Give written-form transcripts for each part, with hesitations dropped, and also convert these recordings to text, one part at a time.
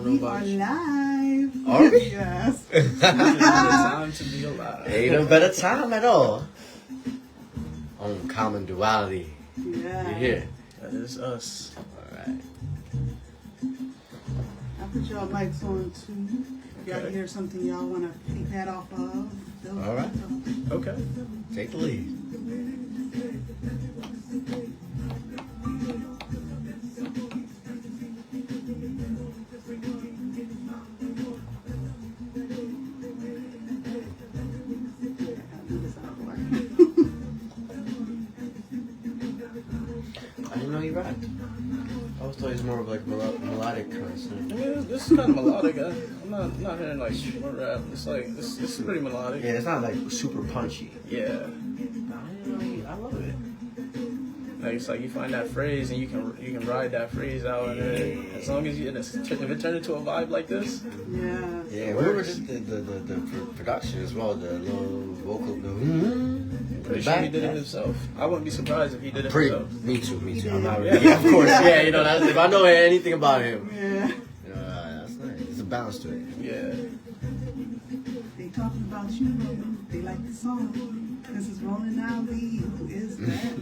don't know about you. We are live. Are we? Yes. Time to be alive. Ain't no better time at all. On Common Duality. Yeah. You hear? That is us. Alright. I put y'all mics on too. If y'all hear something y'all want to take that off of. Alright. Okay. Take the lead. I didn't know you rapped. I always thought he was more of like melodic kind of thing. I mean, this is kind of melodic. I'm not hearing like super rap. It's like this is pretty melodic. Yeah, it's not like super punchy. Yeah. I love it. Like it's like you find that phrase and you can ride that phrase out, and then as long as if it turned into a vibe like this. Yeah. Yeah, we were just the production as well, the little vocal. Pretty sure he did it himself. I wouldn't be surprised if he did it himself. Me too. I'm not really. Yeah, of course. Yeah, you know, that's, if I know anything about him. Yeah. You know, that's nice. There's a balance to it. Yeah. They talking about you, Roman. They like the song. This is Roland Ali. Who is that?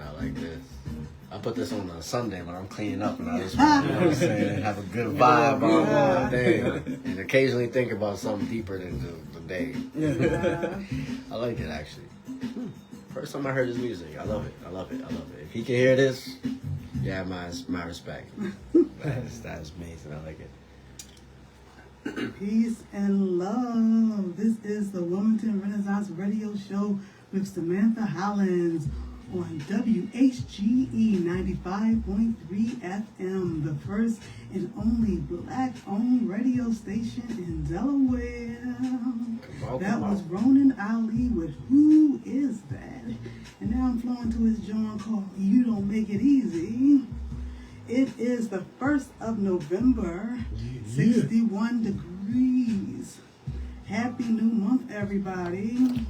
I like this. I put this on a Sunday when I'm cleaning up and I just want to, you know what I'm saying, have a good vibe on the day. And occasionally think about something deeper than the day. Yeah. I like it actually. First time I heard his music. I love it. If he can hear this, yeah, my respect. That's amazing. I like it. Peace and love. This is the Wilmington Renaissance Radio Show with Samantha Hollins on WHGE 95.3 FM, the first and only black-owned radio station in Delaware. That was Ronan Ali with Who Is That? And now I'm flowing to his joint called You Don't Make It Easy. It is the 1st of November, 61 degrees. Happy new month, everybody.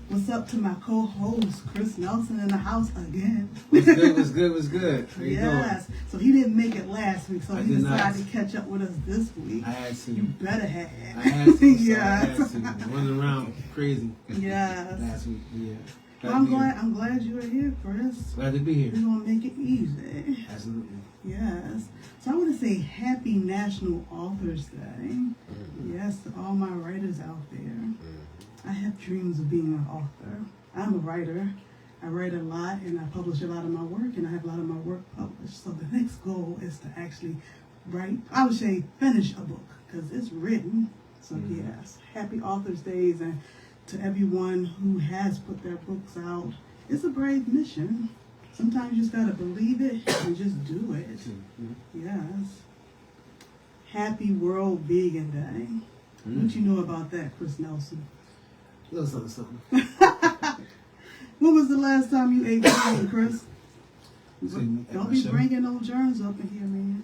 What's up to my co-host, Chris Nelson, in the house again? What's good? How you yes. doing? So he didn't make it last week, so I he did decided not. to catch up with us this week. I had to. You better have. I had to. Yes. I had to. Running around crazy. Yes. Last week, yeah. Well, I'm glad you are here, Chris. Glad to be here. We're going to make it easy. Absolutely. Yes. So I want to say Happy National Authors Day. Yes, to all my writers out there. I have dreams of being an author. I'm a writer. I write a lot and I publish a lot of my work, and I have a lot of my work published. So the next goal is to actually write, I would say finish a book, because it's written. So yes, happy Authors Days, and to everyone who has put their books out. It's a brave mission. Sometimes you just gotta believe it and just do it. Yes. Happy World Vegan Day. What you know about that, Chris Nelson? A little something. When was the last time you ate vegan, Chris? At Don't my be show. bringing no germs up in here, man.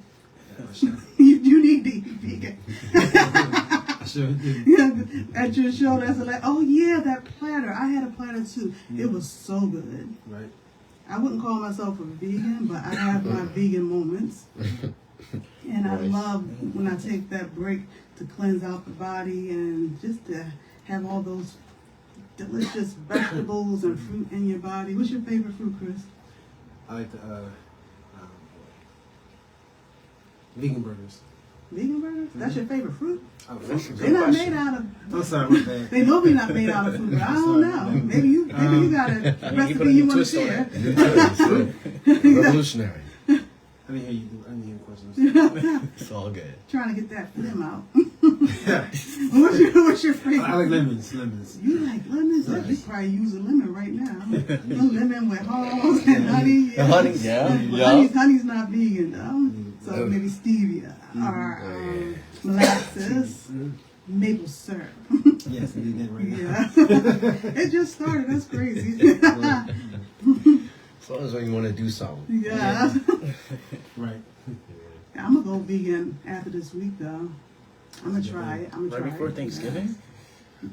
At my show. You need to eat vegan. I sure did. Yeah, at your show, that's like, oh yeah, that platter. I had a platter too. It was so good. Right. I wouldn't call myself a vegan, but I have my vegan moments. And I love when I take that break to cleanse out the body and just to have all those delicious vegetables and fruit in your body. What's your favorite fruit, Chris? I like the vegan burgers. Vegan burgers? That's your favorite fruit? Oh, They're not made out of. I'm sorry, my bad. They know we're not made out of food, but I don't know. Maybe you got a recipe you want to share. Revolutionary. I didn't hear you. I didn't hear your questions. It's all good. Trying to get that phlegm out. What's your favorite? I like lemons. You like lemons? I could probably use a lemon right now. A lemon with Hollins and honey. The honey, yeah. But honey's not vegan though. So maybe stevia or molasses, maple syrup. Yes, I did that right now. Yeah. It just started. That's crazy. As long as when you want to do something. Yeah. Right. I'm gonna go vegan after this week though. I'm gonna try it. Right before Thanksgiving?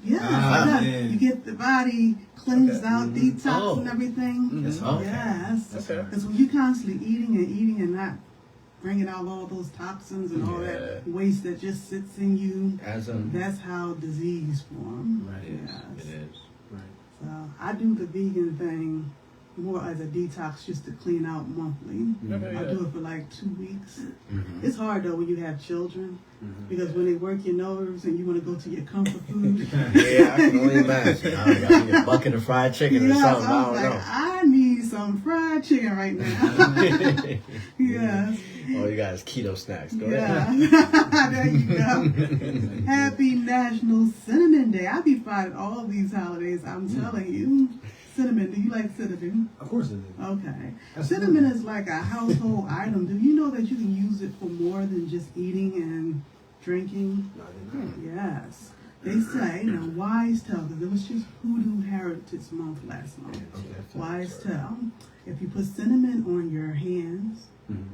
Yes, man. you get the body cleansed out, detox and everything. Okay. Yes, Okay. because when you're constantly eating and not bringing out all those toxins and all that waste that just sits in you, that's how disease forms. Right. Yes. It is. Right. So I do the vegan thing more as a detox, just to clean out monthly. I do it for like 2 weeks. It's hard though when you have children, because when they work your nerves and you want to go to your comfort food. Yeah, I can only imagine. I need a bucket of fried chicken or something. I I was don't like, know. I need some fried chicken right now. Yes. Oh, you guys keto snacks. Go ahead. Yeah. There you go. Happy National Cinnamon Day. I be finding all these holidays, I'm telling you. Cinnamon, do you like cinnamon? Of course it is. Okay. Absolutely. Cinnamon is like a household item. Do you know that you can use it for more than just eating and drinking? No, I didn't know. Yes. They say, now wise tell, because it was just Hoodoo Heritage Month last month. Okay. Wise tell, if you put cinnamon on your hands and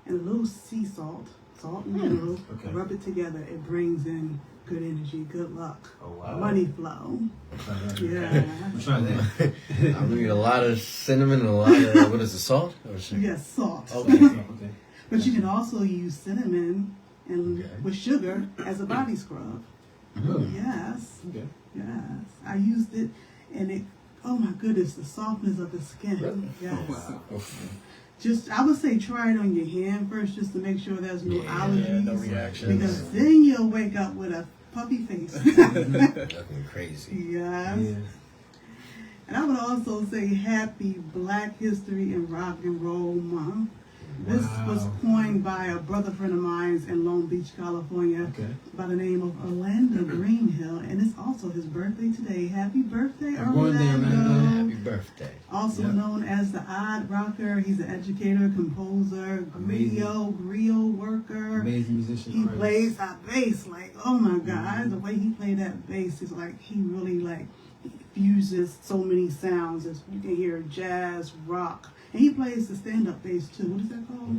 a little sea salt and mineral, Okay. rub it together, it brings in good energy, good luck, Oh, wow. money flow. Try that. Yeah. I'm trying that. I'm gonna need a lot of cinnamon and a lot of, what is it, salt? Or sugar? Yes, salt. Okay. Okay. But you can also use cinnamon and Okay. with sugar as a body scrub. Really? Yes, Okay. yes. I used it, and it. Oh my goodness, the softness of the skin. Really? Yes. Wow. Just, I would say, try it on your hand first, just to make sure there's no allergies. no reactions. Because then you'll wake up with a puppy face. Looking crazy. Yes. Yeah. And I would also say Happy Black History and Rock and Roll Month. This was coined by a brother friend of mine in Long Beach, California, Okay. by the name of Orlando Greenhill, and it's also his birthday today. Happy birthday, Happy birthday, Orlando! Happy birthday. Also Yep. known as the Odd Rocker, he's an educator, composer, Amazing. griot worker. Amazing musician. He artist. plays that bass like, oh my God, the way he played that bass is like, he really like fuses so many sounds. As you can hear jazz, rock, and he plays the stand-up bass too. What is that called?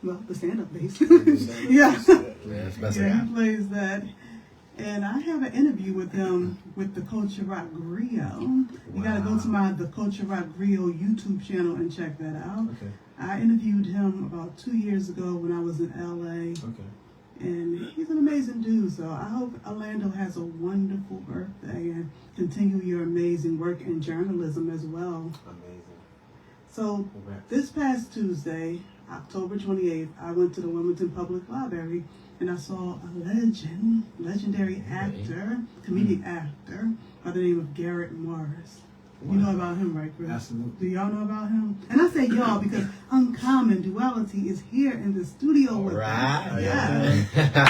Well, the stand-up bass. Yeah. Yeah, it's best I Yeah, got. he plays that. And I have an interview with him with the Culture Rock Griot. You gotta go to my The Culture Rock Griot YouTube channel and check that out. Okay. I interviewed him about 2 years ago when I was in LA. Okay. And he's an amazing dude, so I hope Orlando has a wonderful birthday and continue your amazing work in journalism as well. Amazing. So Congrats. this past Tuesday, October 28th, I went to the Wilmington Public Library and I saw a legendary actor, comedic actor by the name of Garrett Morris. You know about him, right, Chris? Absolutely. Do y'all know about him? And I say y'all because Uncommon Duality is here in the studio with us. Right. Yeah.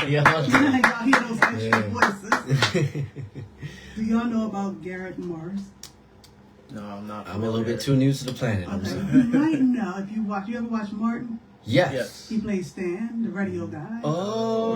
Yeah. Y'all hear those extra Yeah. voices. Do y'all know about Garrett Morris? No, I'm not. I'm a little bit too new to the planet. I'm Okay, sorry. you might know if you ever watch Martin? Yes. He plays Stan, the radio guy. Oh,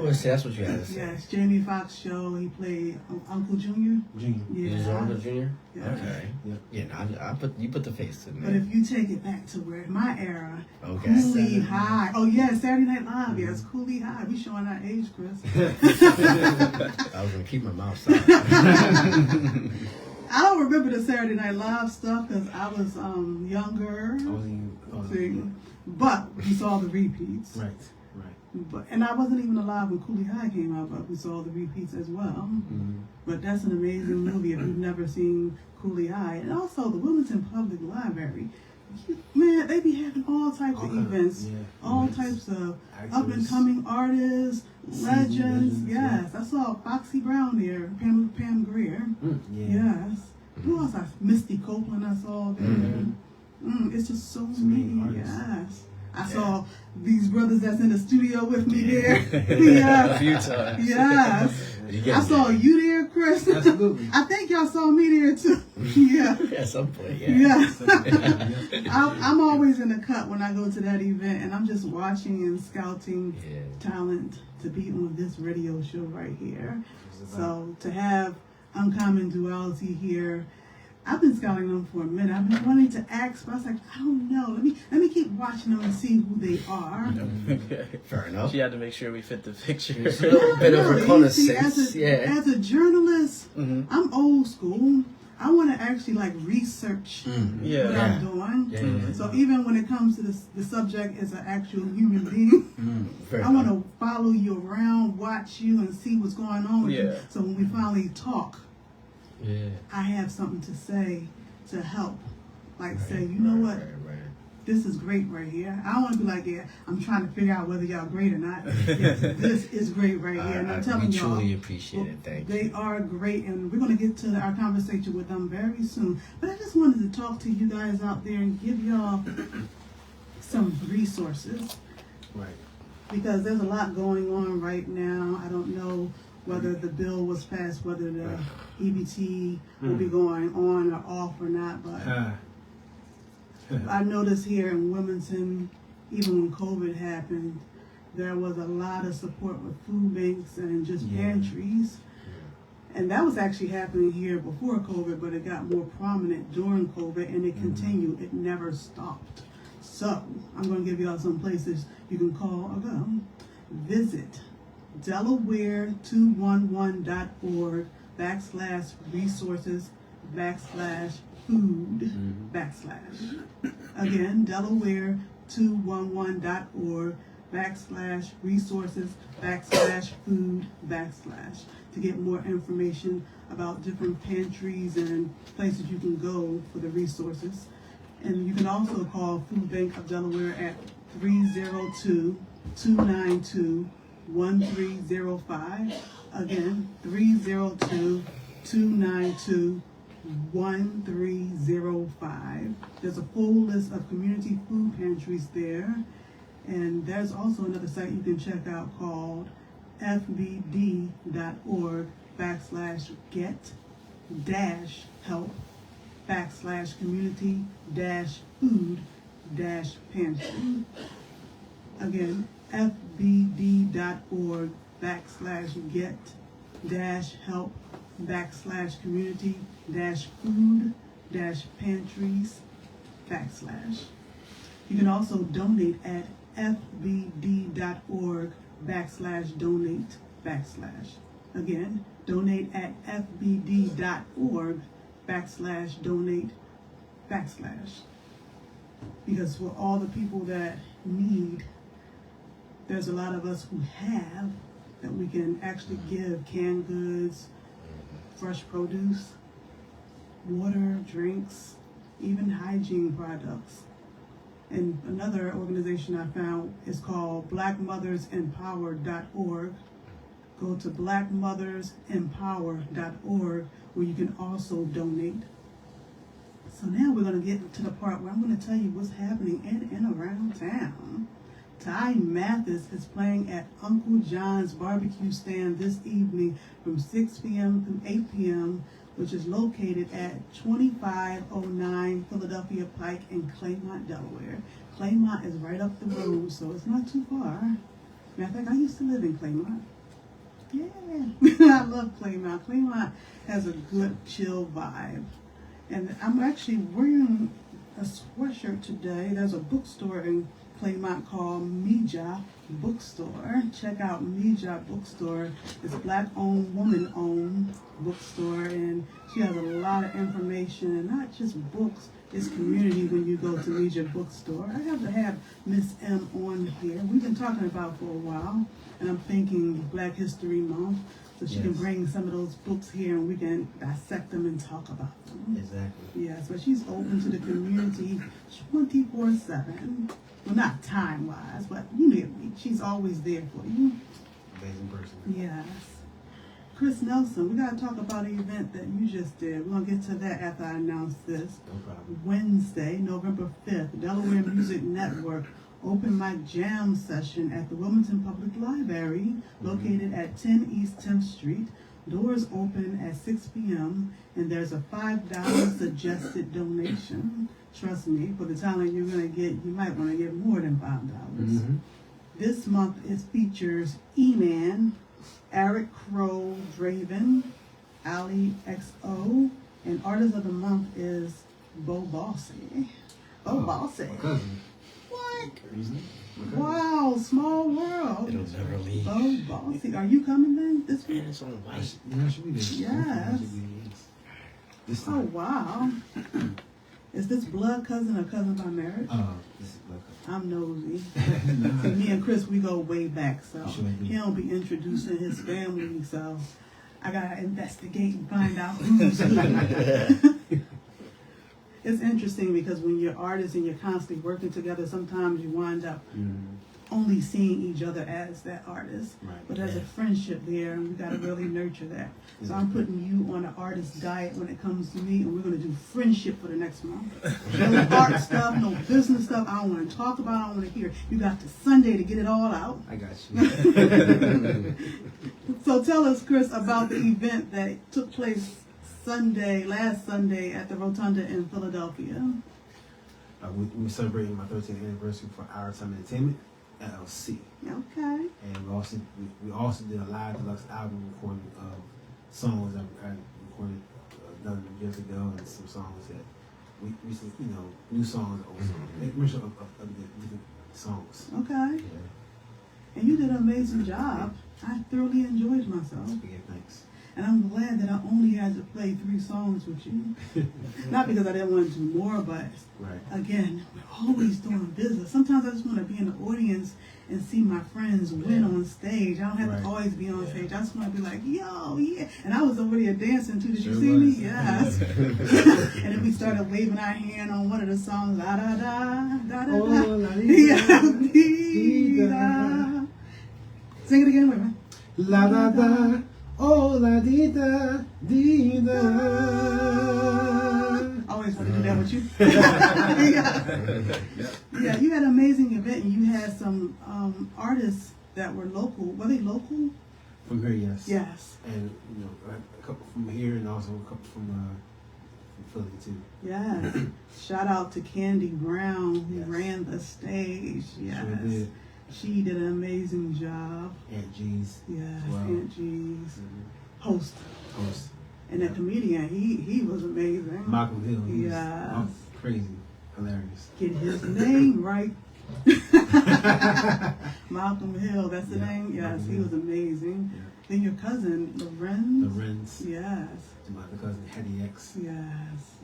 Okay. see, that's what you had to say. Yes, Jamie Foxx show. He played Uncle Junior. Junior. Yeah. Is Ronald Jr.? Yeah. Okay. Yep. Yeah, no, you put the face in But there. if you take it back to where my era, Okay. Cooley High. Oh yeah, Saturday Night Live. Yes, Cooley High. We showing our age, Chris. I was gonna keep my mouth silent. I don't remember the Saturday Night Live stuff because I was younger. I wasn't See, even. but we saw the repeats. Right. Right. And I wasn't even alive when Cooley High came out, but we saw the repeats as well. Mm-hmm. But that's an amazing movie if you've never seen Cooley High. And also the Wilmington Public Library. Man, they be having all types of events. Yeah. All Events. types of Actors. up-and-coming artists, legends. legends, Yes, yeah. I saw Foxy Brown there, Pam Grier. Yeah. Yes. Who else? Misty Copeland I saw there. It's just so many. artists. Yes. I saw these brothers that's in the studio with me there. Yeah. A few times. Yes. You get I saw it. you there, Chris. Absolutely. I think y'all saw me there too. Yeah. At some point, yeah. Yeah. I'm always in the cut when I go to that event, and I'm just watching and scouting Yeah. talent to be on this radio show right here. So to have Uncommon Duality here, I've been scouting them for a minute. I've been wanting to ask, but I was like, I don't know. Let me keep watching them and see who they are. Fair enough. She had to make sure we fit the picture. It's a little bit of reconnaissance. As a journalist, I'm old school. I want to actually like research what I'm doing. Yeah. So even when it comes to the subject as an actual human being, I want to follow you around, watch you, and see what's going on with you. So when we finally talk, I have something to say to help. Like say, you know what? This is great right here. I don't want to be like, yeah, I'm trying to figure out whether y'all great or not. Yes, this is great right here. And I'm telling y'all, truly appreciate it. Thank you. They are great, and we're going to get to our conversation with them very soon. But I just wanted to talk to you guys out there and give y'all some resources. Right. Because there's a lot going on right now. I don't know whether the bill was passed, whether the EBT will be going on or off or not, but I noticed here in Wilmington, even when COVID happened, there was a lot of support with food banks and just pantries. And that was actually happening here before COVID, but it got more prominent during COVID, and it continued. It never stopped. So I'm going to give y'all some places you can call or go. Visit Delaware211.org/resources/food/. Again, Delaware211.org/resources/food/ to get more information about different pantries and places you can go for the resources. And you can also call Food Bank of Delaware at 302-292-1305. Again, 302-292-1305. There's a full list of community food pantries there. And there's also another site you can check out called fbd.org/get-help/community-food-pantry. Again, fbd.org/get-help/community-food-pantries/. You can also donate at fbd.org/donate/. Again, donate at fbd.org/donate/. Because for all the people that need, there's a lot of us who have that we can actually give canned goods, fresh produce, water, drinks, even hygiene products. And another organization I found is called blackmothersempower.org. Go to blackmothersempower.org where you can also donate. So now we're going to get to the part where I'm going to tell you what's happening in and around town. Ty Mathis is playing at Uncle John's Barbecue Stand this evening from 6 p.m. to 8 p.m., which is located at 2509 Philadelphia Pike in Claymont, Delaware. Claymont is right up the road, so it's not too far. Matter of fact, I used to live in Claymont. Yeah, I love Claymont. Claymont has a good, chill vibe. And I'm actually wearing a sweatshirt today. There's a bookstore in Claymont called Mija Bookstore. Check out Mija Bookstore. It's black-owned, woman-owned bookstore, and she has a lot of information, and not just books. It's community when you go to Mija Bookstore. I have to have Miss M on here. We've been talking about for a while, and I'm thinking Black History Month, so she can bring some of those books here and we can dissect them and talk about them. Exactly. Yes, but she's open to the community 24/7. Well, not time-wise, but you know, she's always there for you. Amazing person. Yes. Chris Nelson, we got to talk about an event that you just did. We're going to get to that after I announce this. No problem. Wednesday, November 5th, Delaware Music Network Open Mic Jam Session at the Wilmington Public Library, located at 10 East 10th Street. Doors open at 6 p.m. and there's a $5 suggested donation. Trust me, for the talent you're going to get, you might want to get more than $5. This month it features E-Man, Eric Crow Draven, Ali XO, And artist of the month is Bo Bossy. Bo Bossy. My cousin. What? Reason? Wow, small world. It'll never leave. Bo Bossy. Are you coming then this week? And it's on white. Yeah, should be there. Yes. This Oh, time. wow. Is this blood cousin or cousin by marriage? This is my I'm nosy. See, me and Chris, we go way back, so Sure do. he'll be introducing his family, so I gotta investigate and find out who's who. It's interesting because when you're artists and you're constantly working together, sometimes you wind up only seeing each other as that artist. Right. But there's a friendship there, and we gotta really nurture that. So I'm putting you on an artist diet when it comes to me, and we're gonna do friendship for the next month. No art stuff, no business stuff. I don't want to talk about. I don't want to hear. You got the Sunday to get it all out. I got you. So tell us, Chris, about the event that took place last Sunday at the Rotunda in Philadelphia. We're celebrating my 13th anniversary for Our Time Entertainment, LLC. Okay. And we also did a live deluxe album recording of songs I recorded done years ago, and some songs that we new songs also mixture of different songs. Okay. And you did an amazing job. I thoroughly enjoyed myself. Yeah, thanks. And I'm glad that I only had to play 3 songs with you. Not because I didn't want to do more, but Right. again, we're always doing business. Sometimes I just want to be in the audience and see my friends win on stage. I don't have Right. to always be on stage. I just want to be like, yo, yeah. And I was over there dancing too. Did you Sure see was. me? Yes. And then we started waving our hand on one of the songs. Da da da da da Oh, da. la, Yeah, dee, da. Sing it again with me. La da da, oh la dee da, dee da. I always want to do that with you. Yeah, you had an amazing event, and you had some artists that were local. Were they local? From here, yes. Yes. And a couple from here, and also a couple from Philly too. Yes. Shout out to Candy Brown, who Yes. ran the stage. Yes. Sure did. She did an amazing job. Aunt G's. Yes, Wow. Aunt G's. Host. Host. And that comedian, he was amazing. Malcolm Hill. He was Yes. crazy. Hilarious. Get his name right. Malcolm Hill, that's the Yeah, name? Yes, Malcolm he Hill. was amazing. Yeah. Then your cousin, The Lorenz. Rents. Yes, To my other cousin, Hetty X. yes.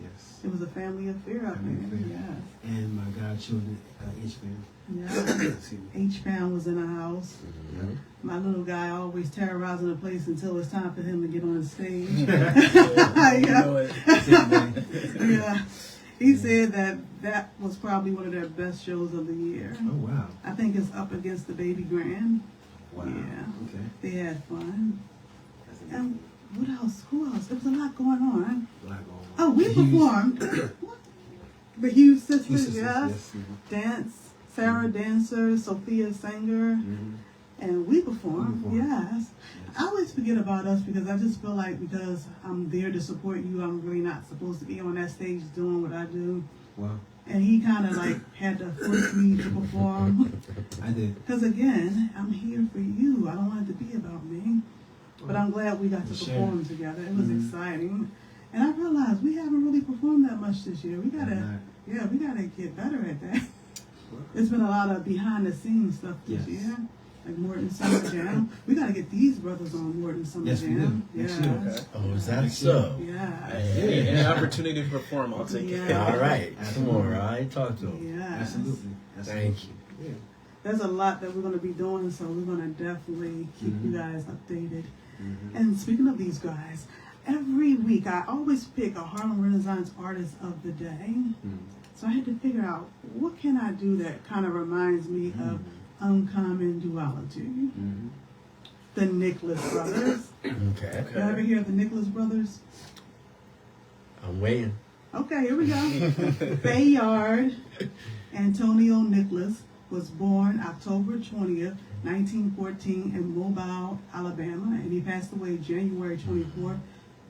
Yes. It was a family affair up Family there. affair. Yes. And my godchildren, H-Man. Yeah. Excuse me. H-Pound was in the house. Mhm. My little guy always terrorizing the place until it's time for him to get on the stage. You Yeah. know it. Yeah. He said that was probably one of their best shows of the year. Oh, wow. I think it's up against the Baby Grand. Wow. Yeah. Okay. They had fun. That's And what else? Who else? There was a lot going on. Black on. Oh, we performed. The Hughes sisters, yes. Mhm. Dance. Sarah Dancer, Sophia Sanger, Mhm. and we performed. We performed. Yes. I always forget about us because I just feel like because I'm there to support you, I'm really not supposed to be on that stage doing what I do. Wow. And he kind of like had to force me to perform. I did. Because again, I'm here for you. I don't want it to be about me. But I'm glad we got to Share. perform together. It was Mhm. exciting. And I realized we haven't really performed that much this year. We gotta get better at that. It's been a lot of behind the scenes stuff this Yes. year. Like Morton Summer Jam. We gotta get these brothers on Morton Summer Yes, we Jam. do. Next Yes. year. Okay. Oh, is that so? Yeah. Any opportunity to perform, I'll take it. Yeah. All right. Come on, right? Talk to him. Yes. Absolutely. Thank you. Yeah. There's a lot that we're gonna be doing, so we're gonna definitely keep you guys updated. Mhm. And speaking of these guys, every week I always pick a Harlem Renaissance artist of the day. Mhm. So I had to figure out what can I do that kind of reminds me of Uncommon Duality. Mhm. The Nicholas Brothers. Okay. You ever hear of the Nicholas Brothers? I'm waiting. Okay, here we go. Bayard Antonio Nicholas was born October 20th, 1914 in Mobile, Alabama, and he passed away January 24th,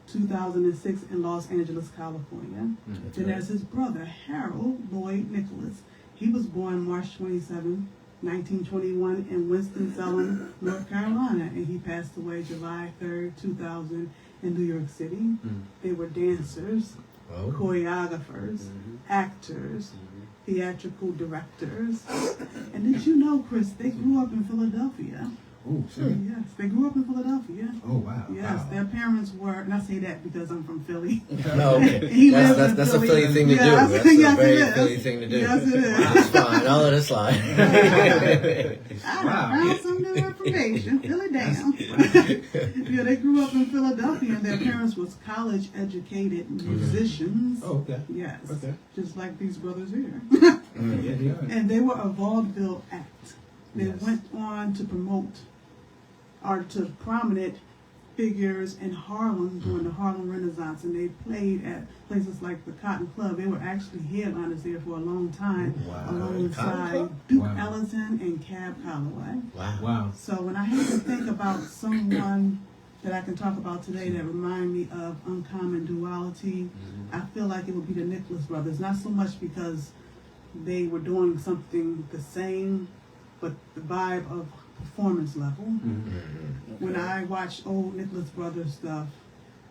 2006 in Los Angeles, California. Then there's his brother, Harold Lloyd Nicholas. He was born March 27, 1921 in Winston-Salem, North Carolina, and he passed away July 3rd, 2008 in New York City. They were dancers, choreographers, actors, theatrical directors. And did you know, Chris, they grew up in Philadelphia? Oh, sure. Yes, they grew up in Philadelphia. Oh, wow. Yes, their parents were, and I say that because I'm from Philly. No, okay. He lives in That's a Philly thing to do. Yes, That's a yes, very it is. Philly thing to do. Yes, it is. It's fine. I'll let it slide. I Wow. found some new information. Fill it down. Yeah, they grew up in Philadelphia, and their parents was college-educated musicians. Oh, okay. Yes, Okay. just like these brothers here. Yeah, they are. And they were a vaudeville act. They Yes. went on to promote or to prominent figures in Harlem during the Harlem Renaissance, and they played at places like the Cotton Club. They were actually headliners there for a long time, Wow. Cotton alongside Club? Duke Wow. Ellington and Cab Calloway. Wow. Wow. So when I had to think about someone that I can talk about today that remind me of uncommon duality, I feel like it would be the Nicholas brothers. Not so much because they were doing something the same, but the vibe of performance level. When I watch old Nicholas Brothers stuff,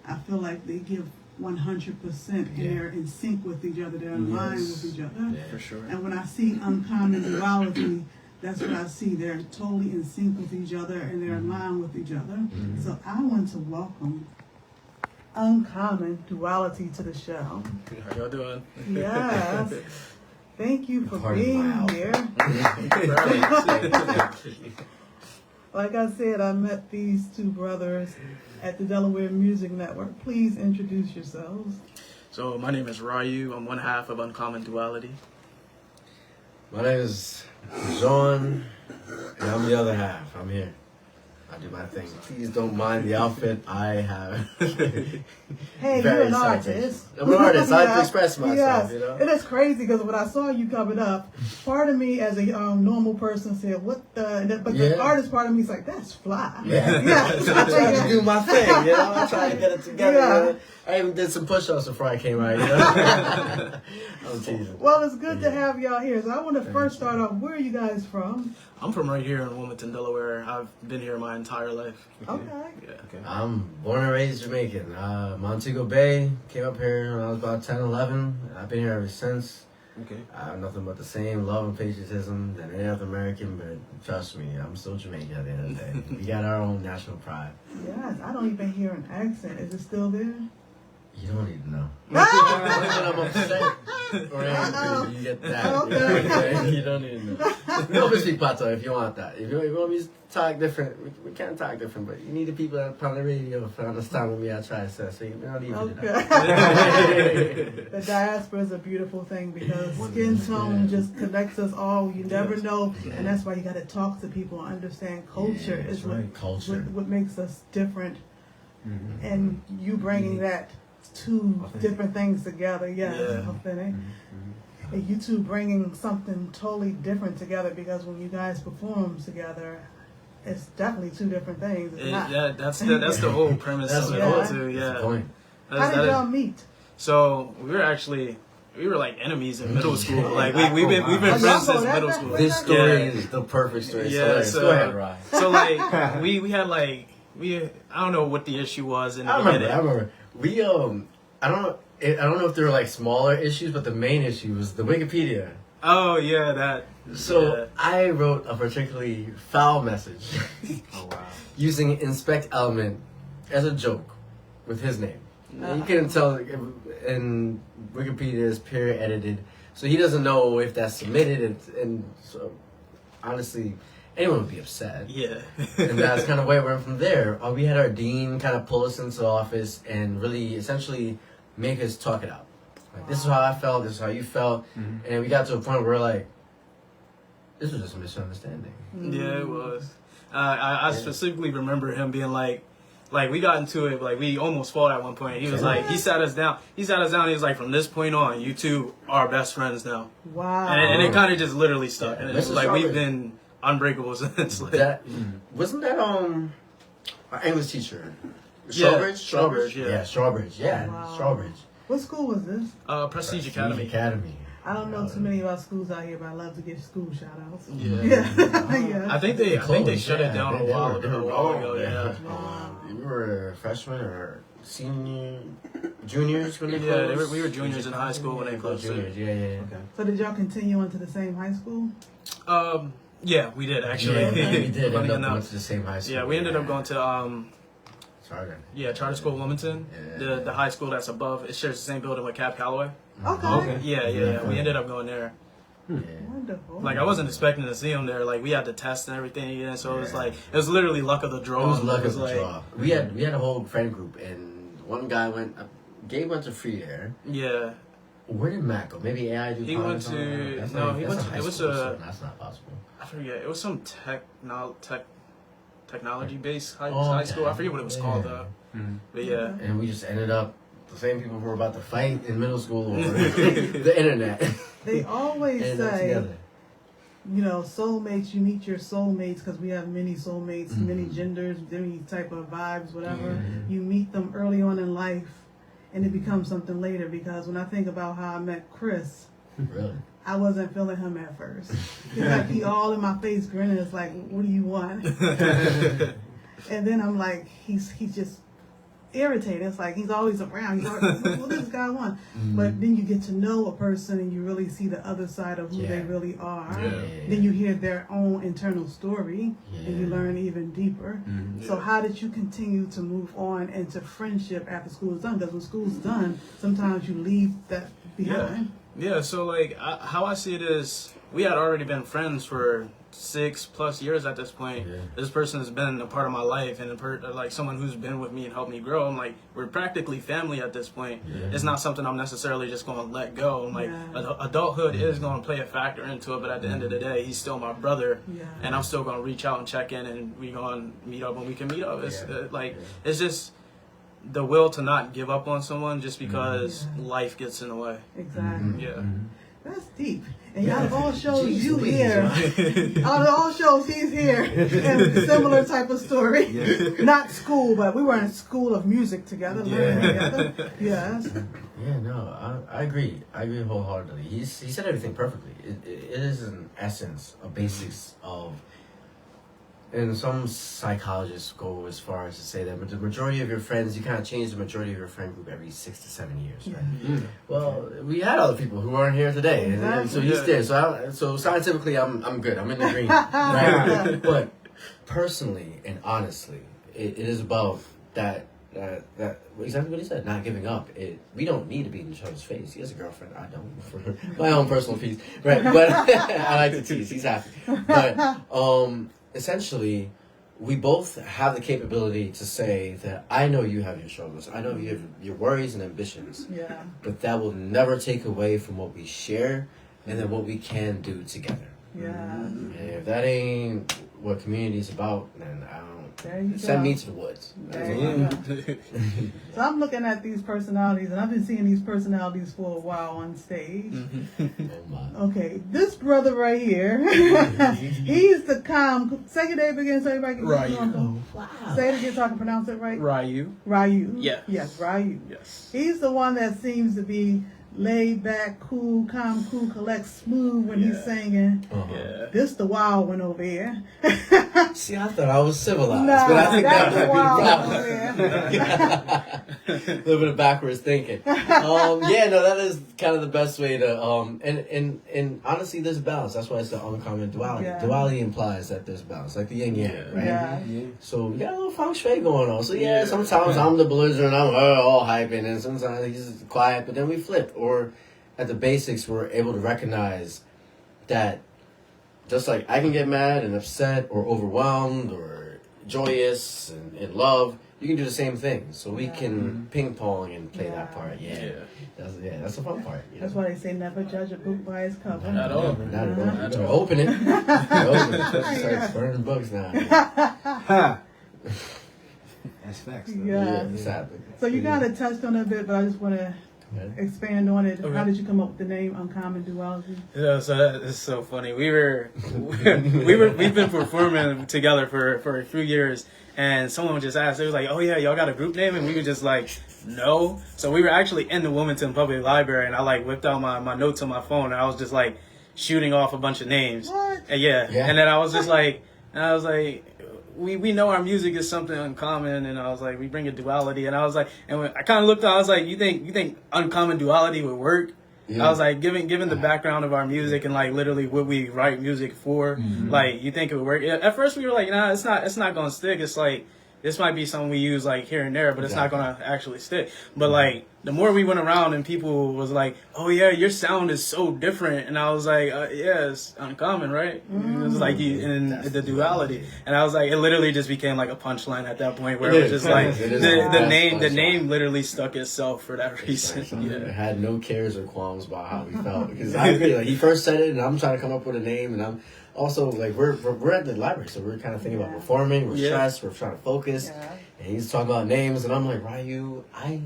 I feel like they give 100% and they're in sync with each other. They're in line with each other. Yeah. For sure. And when I see uncommon duality, that's what I see. They're totally in sync with each other and they're in line with each other. So I want to welcome uncommon duality to the show. How y'all doing? Yes. Thank you for Party being loud. here. Like I said, I met these two brothers at the Delaware Music Network. Please introduce yourselves. So my name is Ryu. I'm one half of Uncommon Duality. My name is John, and I'm the other half. I'm here. I do my thing. Please don't mind the outfit I have. Hey, you're Very an selfish. artist. I'm an artist. I have to Yeah. express myself, Yes. you know? It is crazy because when I saw you coming up, part of me as a normal person said, what the, but the Yeah. artist part of me is like, that's fly. Yeah. Yeah. I tried to do my thing, you know? I tried to get it together. Yeah. You know? I even did some push-ups before I came out, you know? I'm teasing. Well, it's good to have y'all here. So I want to first start off, where are you guys from? I'm from right here in Wilmington, Delaware. I've been here my entire life. Okay. Yeah. I'm born and raised Jamaican. Montego Bay. Came up here when I was about 10, 11. I've been here ever since. Okay. I have nothing but the same love and patriotism than any other American, but trust me, I'm still Jamaican at the end of the day. We got our own national pride. Yes, I don't even hear an accent. Is it still there? You don't need to know. When I'm upset or angry, you get that. Okay. You don't need to know. You can speak Pato if you want that. If you want me to talk different, we can talk different, but you need the people that on the radio to understand what me I try to say. So you don't need to do that. Okay. The diaspora is a beautiful thing because skin tone just connects us all. You never know, and that's why you got to talk to people and understand culture Yeah, is that's right. Culture. what makes us different. And you bringing that two different things together, yes, Yeah. authentic. And you two bringing something totally different together because when you guys perform together, it's definitely two different things. It's not. Yeah, that's the whole premise That's of the it point. too. That's the Yeah. point. How did y'all meet? So we were like enemies in middle school. Like we've been Oh, friends y'all since go middle that school. back? This story Yeah. is the perfect story. Yeah, So go ahead, Ryan. So like we had like I don't know what the issue was in the beginning. I remember. We I don't know if there were like smaller issues, but the main issue was the Wikipedia. Oh yeah, that. So yeah. I wrote a particularly foul message Oh, wow. using inspect element as a joke with his name. You couldn't tell, and Wikipedia is peer edited, so he doesn't know if that's submitted, and so honestly, anyone would be upset. Yeah. And that's kind of where we went from there. We had our dean kind of pull us into the office and really essentially make us talk it out. Like, this is how I felt, this is how you felt. And we got to a point where we're like, this was just a misunderstanding. Yeah, it was. I specifically remember him being like we got into it, like we almost fought at one point. He was like, he sat us down. He was like, from this point on, you two are best friends now. Wow. And it kind of just literally stuck. Yeah, And it's Mr. like we've Strawberry. been unbreakable since. Like, That wasn't that our English teacher, Yeah, Strawbridge, yeah. Strawbridge, yeah, Wow. Strawbridge. What school was this? Prestige Academy. Academy. I don't know too many about schools out here, but I love to give school shout outs. Yeah. Yeah. I think they Closed, shut it down they a while were ago. wrong, Yeah. You were a freshman or juniors when they Yeah, closed? we were juniors in high school when they closed. Juniors, yeah. Okay. So did y'all continue into the same high school? Yeah, we did actually. Yeah, we did Funny end up enough. going to the same high school. Yeah, we ended up going to Charter. Charter School Wilmington, Yeah. the high school that's above. It shares the same building with Cap Calloway. Okay. Yeah. We ended up going there. Yeah. Wonderful. Like I wasn't expecting to see him there. Like we had the test and everything, and so it was like it was literally luck of the draw. It was luck of the like, draw. We had a whole friend group, and one guy went. Gabe went to free air. Yeah, Where did Matt go? Maybe AI. He went to- That's no, not- he that's went a to- high it was school, a- so that's not possible. I forget. It was some technology based high Okay. school. I forget what it was called though. But yeah. And we just ended up the same people who were about to fight in middle school or the internet. They always Ended up say, together. you know, soulmates, you meet your soulmates because we have many soulmates, many genders, many type of vibes, whatever. You meet them early on in life and it becomes something later, because when I think about how I met Chris, Really? I wasn't feeling him at first. He's like, he all in my face grinning. It's like, what do you want? And then I'm like, he's just irritated. It's like he's always around. He's always, what does this guy want? But then you get to know a person and you really see the other side of who they Yeah. really are. Yeah. Then you hear their own internal story and you Yeah. learn even deeper. So how did you continue to move on into friendship after school is done? Because when school's done, sometimes you leave that behind. Yeah, so like how I see it is, we had already been friends for 6+ years at this point. Yeah. This person has been a part of my life and like someone who's been with me and helped me grow. I'm like, we're practically family at this point. Yeah. It's not something I'm necessarily just going to let go. I'm like, Yeah. adulthood is going to play a factor into it, but at the end of the day, he's still my brother, Yeah. and I'm still going to reach out and check in, and we going to meet up when we can meet up. It's Yeah. it's just the will to not give up on someone just because life gets in the way. Exactly. Yeah. That's deep. And out of all shows, Jeez you Louise, here. right? Out of all shows, he's here. And a similar type of story. Not school, but we were in school of music together, learning together. Yes. Yeah, no, I agree. I agree wholeheartedly. He said everything perfectly. It is an essence, a basics of. And some psychologists go as far as to say that the majority of your friends, you kind of change the majority of your friend group every 6 to 7 years, right? Well, we had other people who aren't here today, and so he's there. So scientifically, I'm good. I'm in the green, right? But personally and honestly, it is about that exactly what he said. Not giving up. We don't need to be in each other's face. He has a girlfriend. I don't, for my own personal peace, right? But I like to tease. He's happy, but essentially, we both have the capability to say that I know you have your struggles. I know you have your worries and ambitions. Yeah. But that will never take away from what we share and then what we can do together. Yeah. And if that ain't what community is about, then I There you don't. Send go. me to the woods. There you go. So I'm looking at these personalities, and I've been seeing these personalities for a while on stage. Oh my. Okay, this brother right here, he's the calm. Say your name again so everybody can Ryu. Wow. Say it again so I can pronounce it right. Ryu. Ryu. Yeah. Yes, Ryu. Yes. He's the one that seems to be laid back, cool, calm, cool, collect, smooth when he's singing. Uh-huh. Yeah. This the wild one over here. See, I thought I was civilized, Nah, but I think that's the that wild might one be over here. a little bit of backwards thinking. Yeah, no, that is kind of the best way to and honestly, there's balance. That's why it's the uncommon duality. Yeah. Duality implies that there's balance, like the yin yang, right? Yeah. So we got a little feng shui going on. So yeah, sometimes I'm the belligerent, I'm all hyping, and sometimes he's quiet. But then we flip. Or at the basics, we're able to recognize that just like I can get mad and upset or overwhelmed or joyous and in love, you can do the same thing. So we can ping pong and play that part. Yeah. That's the fun part. You That's know? why they say never judge a book by its cover. Not at all. Not at all. You better open it. Open it. Start burning books now. That's facts. Though. Yeah. Exactly. So you kind of touched on it a bit, but I just want to expand on it. Okay. How did you come up with the name Uncommon Duality? Yeah, so that is so funny. We've been performing together for a few years, and someone just asked. They was like, "Oh yeah, y'all got a group name?" And we were just like, "No." So we were actually in the Wilmington Public Library, and I like whipped out my notes on my phone, and I was just like shooting off a bunch of names. What? And yeah. And then I was just like, we know our music is something uncommon, and I was like, we bring a duality, and I was like, and when I kind of looked at, I was like, you think uncommon duality would work? Yeah. I was like, given the background of our music and like literally what we write music for, like you think it would work? At first we were like, nah, it's not gonna stick. It's like this might be something we use like here and there, but it's not gonna actually stick. But like the more we went around and people was like, oh yeah, your sound is so different, and I was like, yeah, it's uncommon, right? It was like the duality, and I was like, it literally just became like a punchline at that point where it was just like the name literally stuck itself for that reason. I had no cares or qualms about how we felt because I agree. Like he first said it, and I'm trying to come up with a name, and I'm also like we're at the library, so we're kind of thinking about performing. We're stressed. We're trying to focus, and he's talking about names, and I'm like, Ryu, I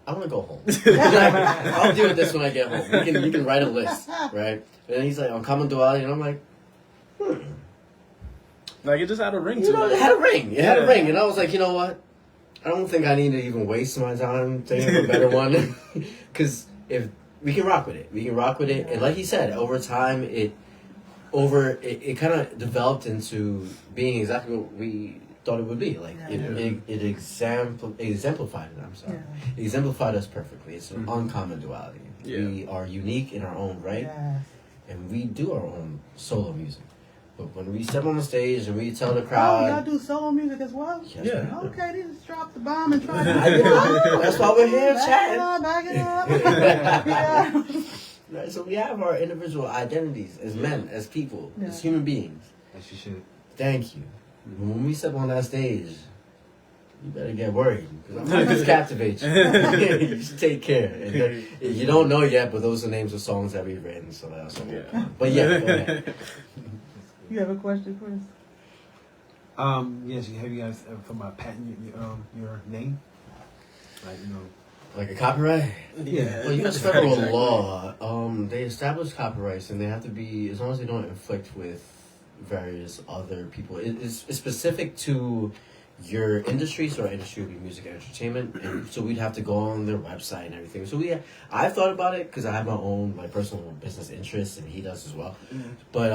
want to go home. I'll deal with this when I get home. You can write a list, right? And then he's like, uncommon duality, and I'm like, like it just had a ring to it. It had a ring. It had a ring, and I was like, you know what? I don't think I need to even waste my time thinking of a better one, because if we can rock with it, and like he said, over time it kind of developed into being exactly what we thought it would be. Like it exemplified it. I'm sorry, it exemplified us perfectly. It's an uncommon duality. We are unique in our own right, and we do our own solo music. But when we step on the stage and we tell the crowd, y'all do solo music as well. Yes, Okay, they just dropped the bomb and tried to. That's why we're here chatting. Back it up. Right, so we have our individual identities as men, as people, as human beings. As you should. Thank you. When we step on that stage, you better get worried because I'm going to captivate you. You should take care. And you don't know yet, but those are names of songs that we've written, so that's okay. But go ahead. You have a question, Chris? Yes. Have you guys ever thought about patenting your name? Like Like a copyright? Yeah. Well, U.S. federal law, they establish copyrights, and they have to be, as long as they don't inflict with various other people. It's specific to your industry, so our industry would be music and entertainment, and so we'd have to go on their website and everything. So I've thought about it because I have my own like personal business interests, and he does as well. But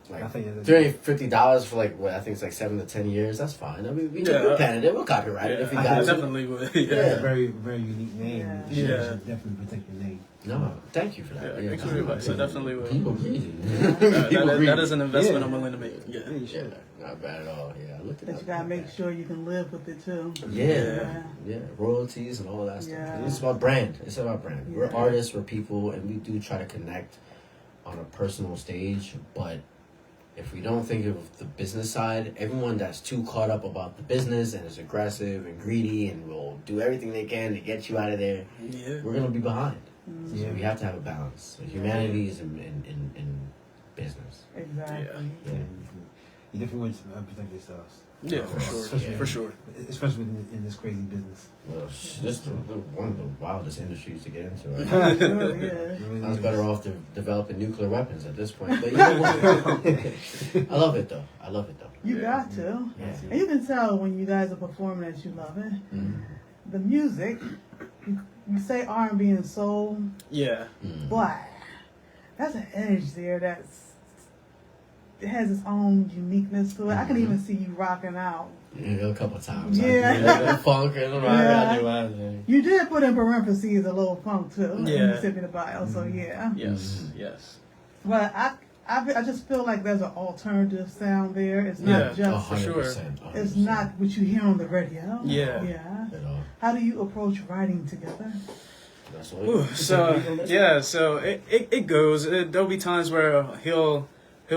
like $350 for like what I think it's like 7 to 10 years. That's fine. I mean, we'll patent it, we'll copyright it if we got definitely would. it's a very, very unique name. Yeah. You should definitely protect your name. No, thank you for that. Thanks for the advice. I definitely will. People read That is an investment I'm willing to make. Yeah, you should. Not bad at all. Yeah, I looked at But you gotta make sure you can live with it too. Yeah, royalties and all that stuff. Yeah. It's about brand. We're Yeah. artists, we're people, and we do try to connect on a personal stage. But if we don't think of the business side, everyone that's too caught up about the business and is aggressive and greedy and will do everything they can to get you out of there, we're gonna be behind. So we have to have a balance. So humanity is in business. Exactly. Yeah. You definitely want to protect yourselves. Yeah, for sure. Especially in this crazy business. Well, it's just one of the wildest industries to get into. Right? Yeah. I was better off developing nuclear weapons at this point. But you know what? I love it though. You got to. Yeah. And you can tell when you guys are performing that you love it. The music, you say R&B and soul, but that's an edge there it has its own uniqueness to it. I can even see you rocking out. Yeah, a couple times. Yeah. Funk and rock. You did put in parentheses a little funk too. Yeah. You sent me the bio, so yeah. Yes. But I just feel like there's an alternative sound there. It's not just 100%. it's not what you hear on the radio. Yeah. At all. How do you approach writing together? That's all. So it goes. There'll be times where he'll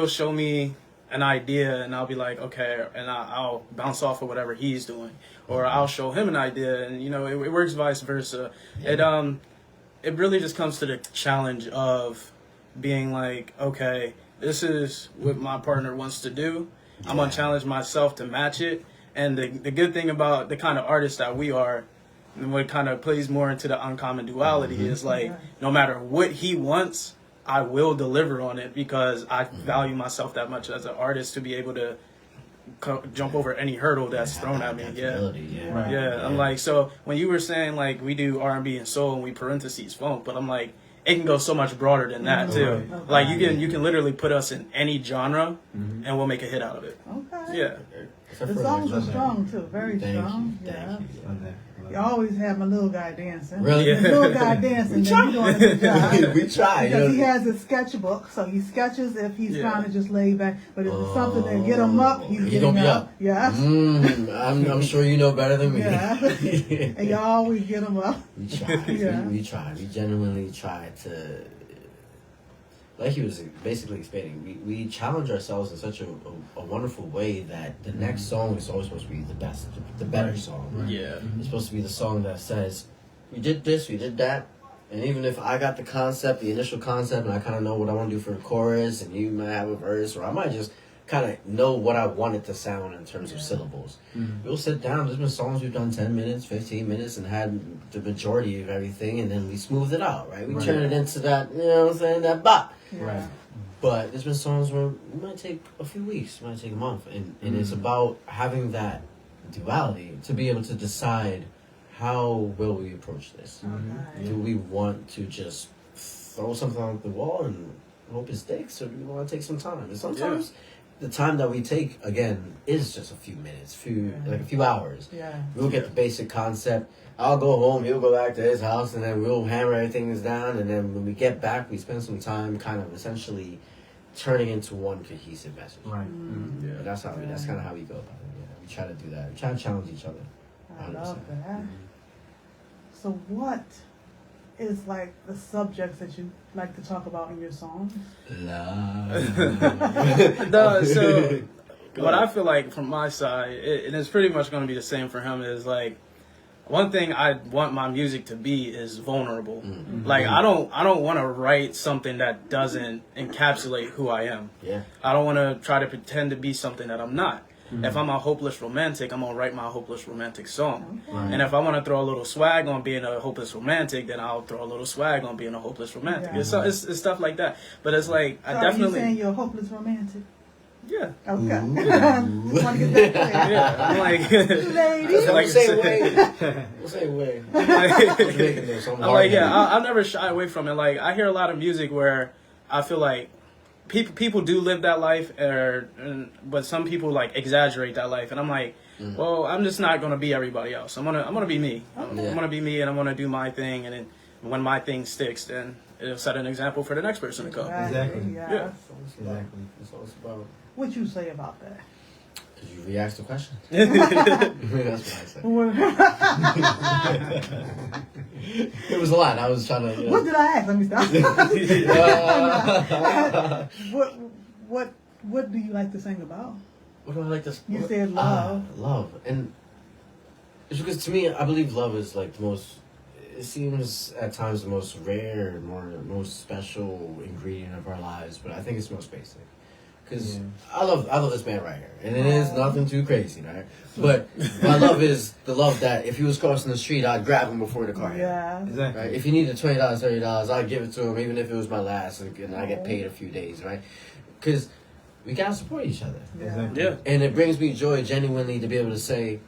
show me an idea and I'll be like, okay, and I'll bounce off of whatever he's doing, or I'll show him an idea, and it works vice versa. It really just comes to the challenge of being like, okay, this is what my partner wants to do. I'm gonna challenge myself to match it. And the good thing about the kind of artists that we are, and what kind of plays more into the uncommon duality is like, no matter what he wants, I will deliver on it because I value myself that much as an artist to be able to jump over any hurdle that's thrown at me. I'm like, so when you were saying like we do R&B and soul and we parentheses funk, but I'm like, it can go so much broader than that too. Like you can literally put us in any genre and we'll make a hit out of it. Okay. Yeah. Except The for songs are Love That. strong too, very Thank you, strong. thank Yeah. you. Love that. You always have my little guy dancing. Really? Yeah. The little guy dancing, then you doing a good job. We try. Because he has a sketchbook, so he sketches if he's trying to just lay back. But if it's something that get him up, he's He getting gonna be up. up. Yes. I'm sure you know better than me. Yeah. And you always get him up. We try. Yeah. We try. We genuinely try to, like he was basically explaining, we challenge ourselves in such a wonderful way that the next song is always supposed to be the best, the better song. Right. Yeah. It's supposed to be the song that says, we did this, we did that. And even if I got the concept, the initial concept, and I kind of know what I want to do for the chorus, and you might have a verse, or I might just kind of know what I want it to sound in terms of syllables. We'll sit down. There's been songs we've done 10 minutes, 15 minutes, and had the majority of everything, and then we smooth it out, right? We Right. turn it into that, you know what I'm saying, that bop. Yeah. Right. But there's been songs where it might take a few weeks, it might take a month, and it's about having that duality to be able to decide how will we approach this. Okay. Do we want to just throw something on the wall and hope it sticks, or do we want to take some time? And sometimes the time that we take, again, is just a few minutes, like a few hours. Yeah. We'll get the basic concept. I'll go home, he'll go back to his house, and then we'll hammer everything down, and then when we get back, we spend some time kind of essentially turning into one cohesive message. Right. Yeah. But that's kind of how we go about it. Yeah, we try to do that. We try to challenge each other. I love 100%. that. So what is like the subjects that you like to talk about in your songs? Love. No, so what I feel like from my side, and it's pretty much going to be the same for him, is like one thing I want my music to be is vulnerable. Like I don't want to write something that doesn't encapsulate who I am. Yeah. I don't want to try to pretend to be something that I'm not. If I'm a hopeless romantic, I'm gonna write my hopeless romantic song. Right. And if I want to throw a little swag on being a hopeless romantic, then I'll throw a little swag on being a hopeless romantic. Yeah. It's stuff like that. But it's like So I are you definitely saying you're a hopeless romantic? yeah. Okay. Ooh. Just want to get that clear. Yeah, I'm like, Ladies. like Same way. Same way. I'm like, yeah, I'll never shy away from it. Like, I hear a lot of music where I feel like people do live that life, but some people like exaggerate that life, and I'm like, well, I'm just not gonna be everybody else. I'm gonna be me. I'm gonna be me, and I'm gonna do my thing, and then when my thing sticks, then it'll set an example for the next person to come. Exactly. Yes. Yeah. Exactly. That's all it's about. What you say about that? Did you re-ask the question? That's what I said. It was a lot. I was trying to. What did I ask? Let me stop. What do you like to sing about? What do I like to? You said love. Love, and it's because to me, I believe love is like the most. It seems at times the most rare, most special ingredient of our lives, but I think it's most basic. Because I love this man right here, and it is nothing too crazy, right? But my love is the love that if he was crossing the street, I'd grab him before the car hit him. Yeah. Exactly. Right? If he needed $20, $30, I'd give it to him, even if it was my last, and I get paid a few days, right? Because we gotta support each other, Exactly. Yeah. and it brings me joy genuinely to be able to say,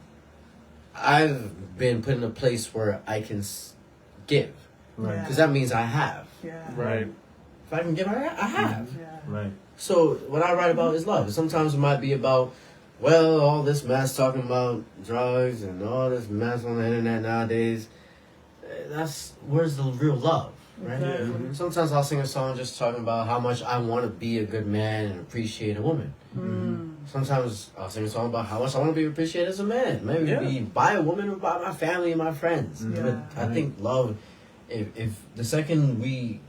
I've been put in a place where I can give, Right. because that means I have. Yeah. Right. If I can give, I have. Yeah. Right. So what I write about is love. Sometimes it might be about, well, all this mess talking about drugs and all this mess on the internet nowadays. Where's the real love, right? Exactly. Sometimes I'll sing a song just talking about how much I want to be a good man and appreciate a woman. Sometimes I'll sing a song about how much I want to be appreciated as a man. Maybe be by a woman or by my family and my friends. Yeah. But I think love, if the second we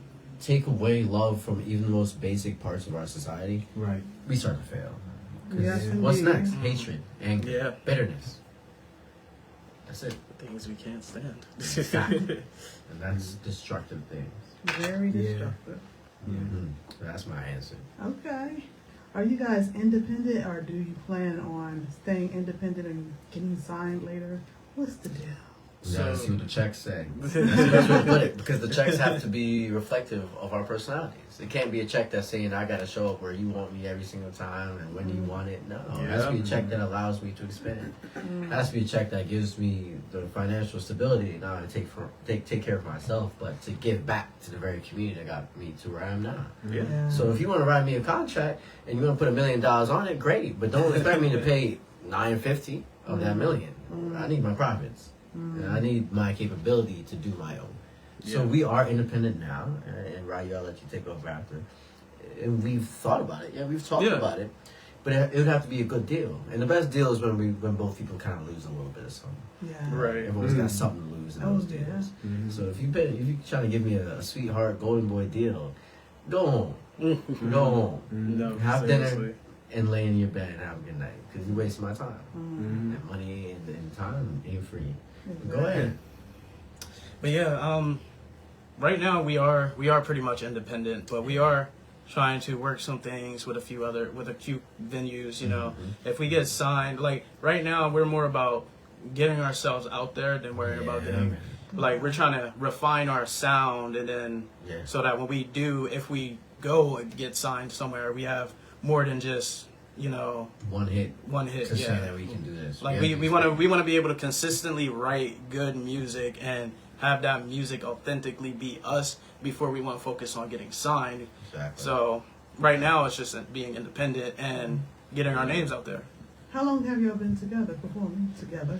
take away love from even the most basic parts of our society, Right. we start to fail. 'Cause Yes, what's indeed. next? Hatred, anger, Yeah. bitterness. That's it. Things we can't stand. And that's destructive things. Very Yeah. destructive. Mm-hmm. That's my answer. Okay. Are you guys independent, or do you plan on staying independent and getting signed later? What's the deal? We gotta So- see what the checks say. That's the best way to put it, because the checks have to be reflective of our personalities. It can't be a check that's saying I gotta show up where you want me every single time and when do you want it. No, it has to be a check that allows me to expand. It has to be a check that gives me the financial stability not only take care of myself, but to give back to the very community that got me to where I am now. Yeah. So if you want to write me a contract and you want to put $1 million on it, great, but don't expect me to pay 950 of that million. I need my profits. And I need my capability to do my own. So we are independent now, and Ryu, I'll let you take over after. And we've thought about it. Yeah, we've talked about it. But it would have to be a good deal. And the best deal is when both people kind of lose a little bit of something. Yeah. Right. Everyone's got something to lose in those deals. So if you're trying to give me a sweetheart golden boy deal, go home. Go home. No, Have seriously. dinner and lay in your bed and have a good night. Because you're wasting my time. And money and time ain't free. Go ahead. But yeah, right now we are pretty much independent, but we are trying to work some things with a few venues. You know, if we get signed, like right now we're more about getting ourselves out there than worrying about getting. Like we're trying to refine our sound, and then so that when we do, if we go and get signed somewhere, we have more than just one hit to say that we can do this. Like we want to be able to consistently write good music and have that music authentically be us before we want to focus on getting signed. Exactly. So right now it's just being independent and getting our names out there. How long have y'all been together, performing together?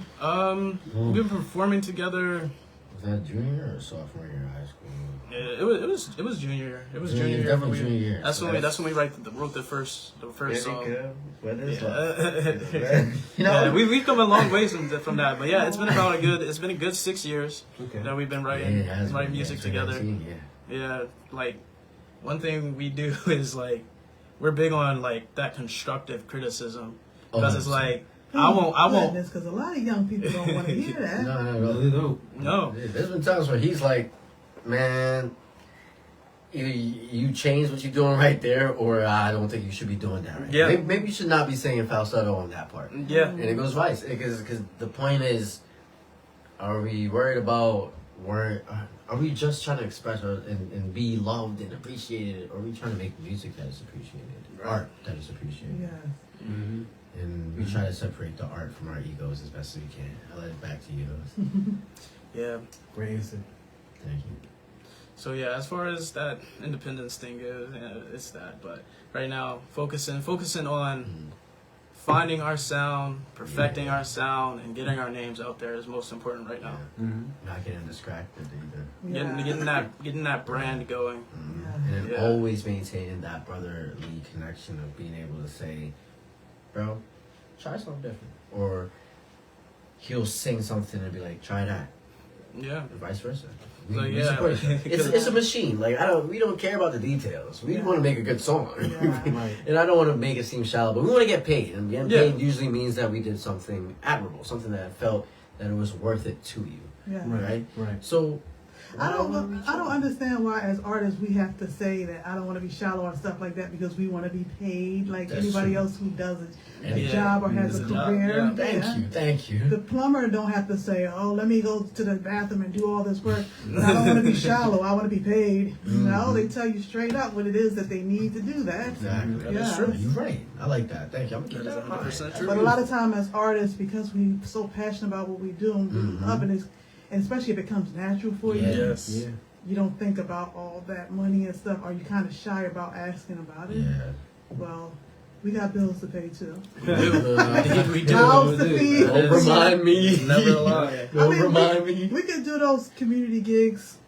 We've been performing together. Was that junior or sophomore year of high school? It was junior year. It was junior year. Definitely junior year. That's when we wrote the first song. What is Yeah, we've come a long ways from that. But yeah, it's been a good 6 years that we've been writing music together. Yeah, like one thing we do is like we're big on like that constructive criticism because it's like I won't because a lot of young people don't want to hear that. No, they don't. No. There's been times where he's like, man, either you change what you're doing right there, or I don't think you should be doing that right. Yeah. Maybe you should not be saying falsetto on that part. Yeah. And it goes vice. Because the point is, are we worried about, are we just trying to express and be loved and appreciated, or are we trying to make music that is appreciated, art that is appreciated? Yes. And we try to separate the art from our egos as best as we can. I'll let it back to you. Yeah. Great answer. Thank you. So yeah, as far as that independence thing goes, it's that. But right now, focusing on finding our sound, perfecting our sound, and getting our names out there is most important right now. Not getting distracted either. Getting that brand going. And then always maintaining that brotherly connection of being able to say, bro, try something different. Or he'll sing something and be like, try that. Yeah. And vice versa. So, We support each other. It's a machine. Like we don't care about the details. We want to make a good song. And I don't want to make it seem shallow, but we want to get paid. And getting paid usually means that we did something admirable, something that felt that it was worth it to you. Yeah. Right? So I don't understand why as artists we have to say that I don't want to be shallow and stuff like that because we want to be paid like anybody else who does a job or has a career. Thank you. The plumber don't have to say, oh, let me go to the bathroom and do all this work. I don't want to be shallow. I want to be paid. No, they tell you straight up what it is that they need to do that. Exactly. Yeah. True. You're right. I like that. Thank you. I'm gonna keep that in mind. 100% true. But a lot of time as artists, because we're so passionate about what we do and love it, and especially if it comes natural for you, you don't think about all that money and stuff, or you kind of shy about asking about it. Yeah. Well, we got bills to pay too. We do. Mouths to feed. Don't remind me. Never lie. Don't remind me. We could do those community gigs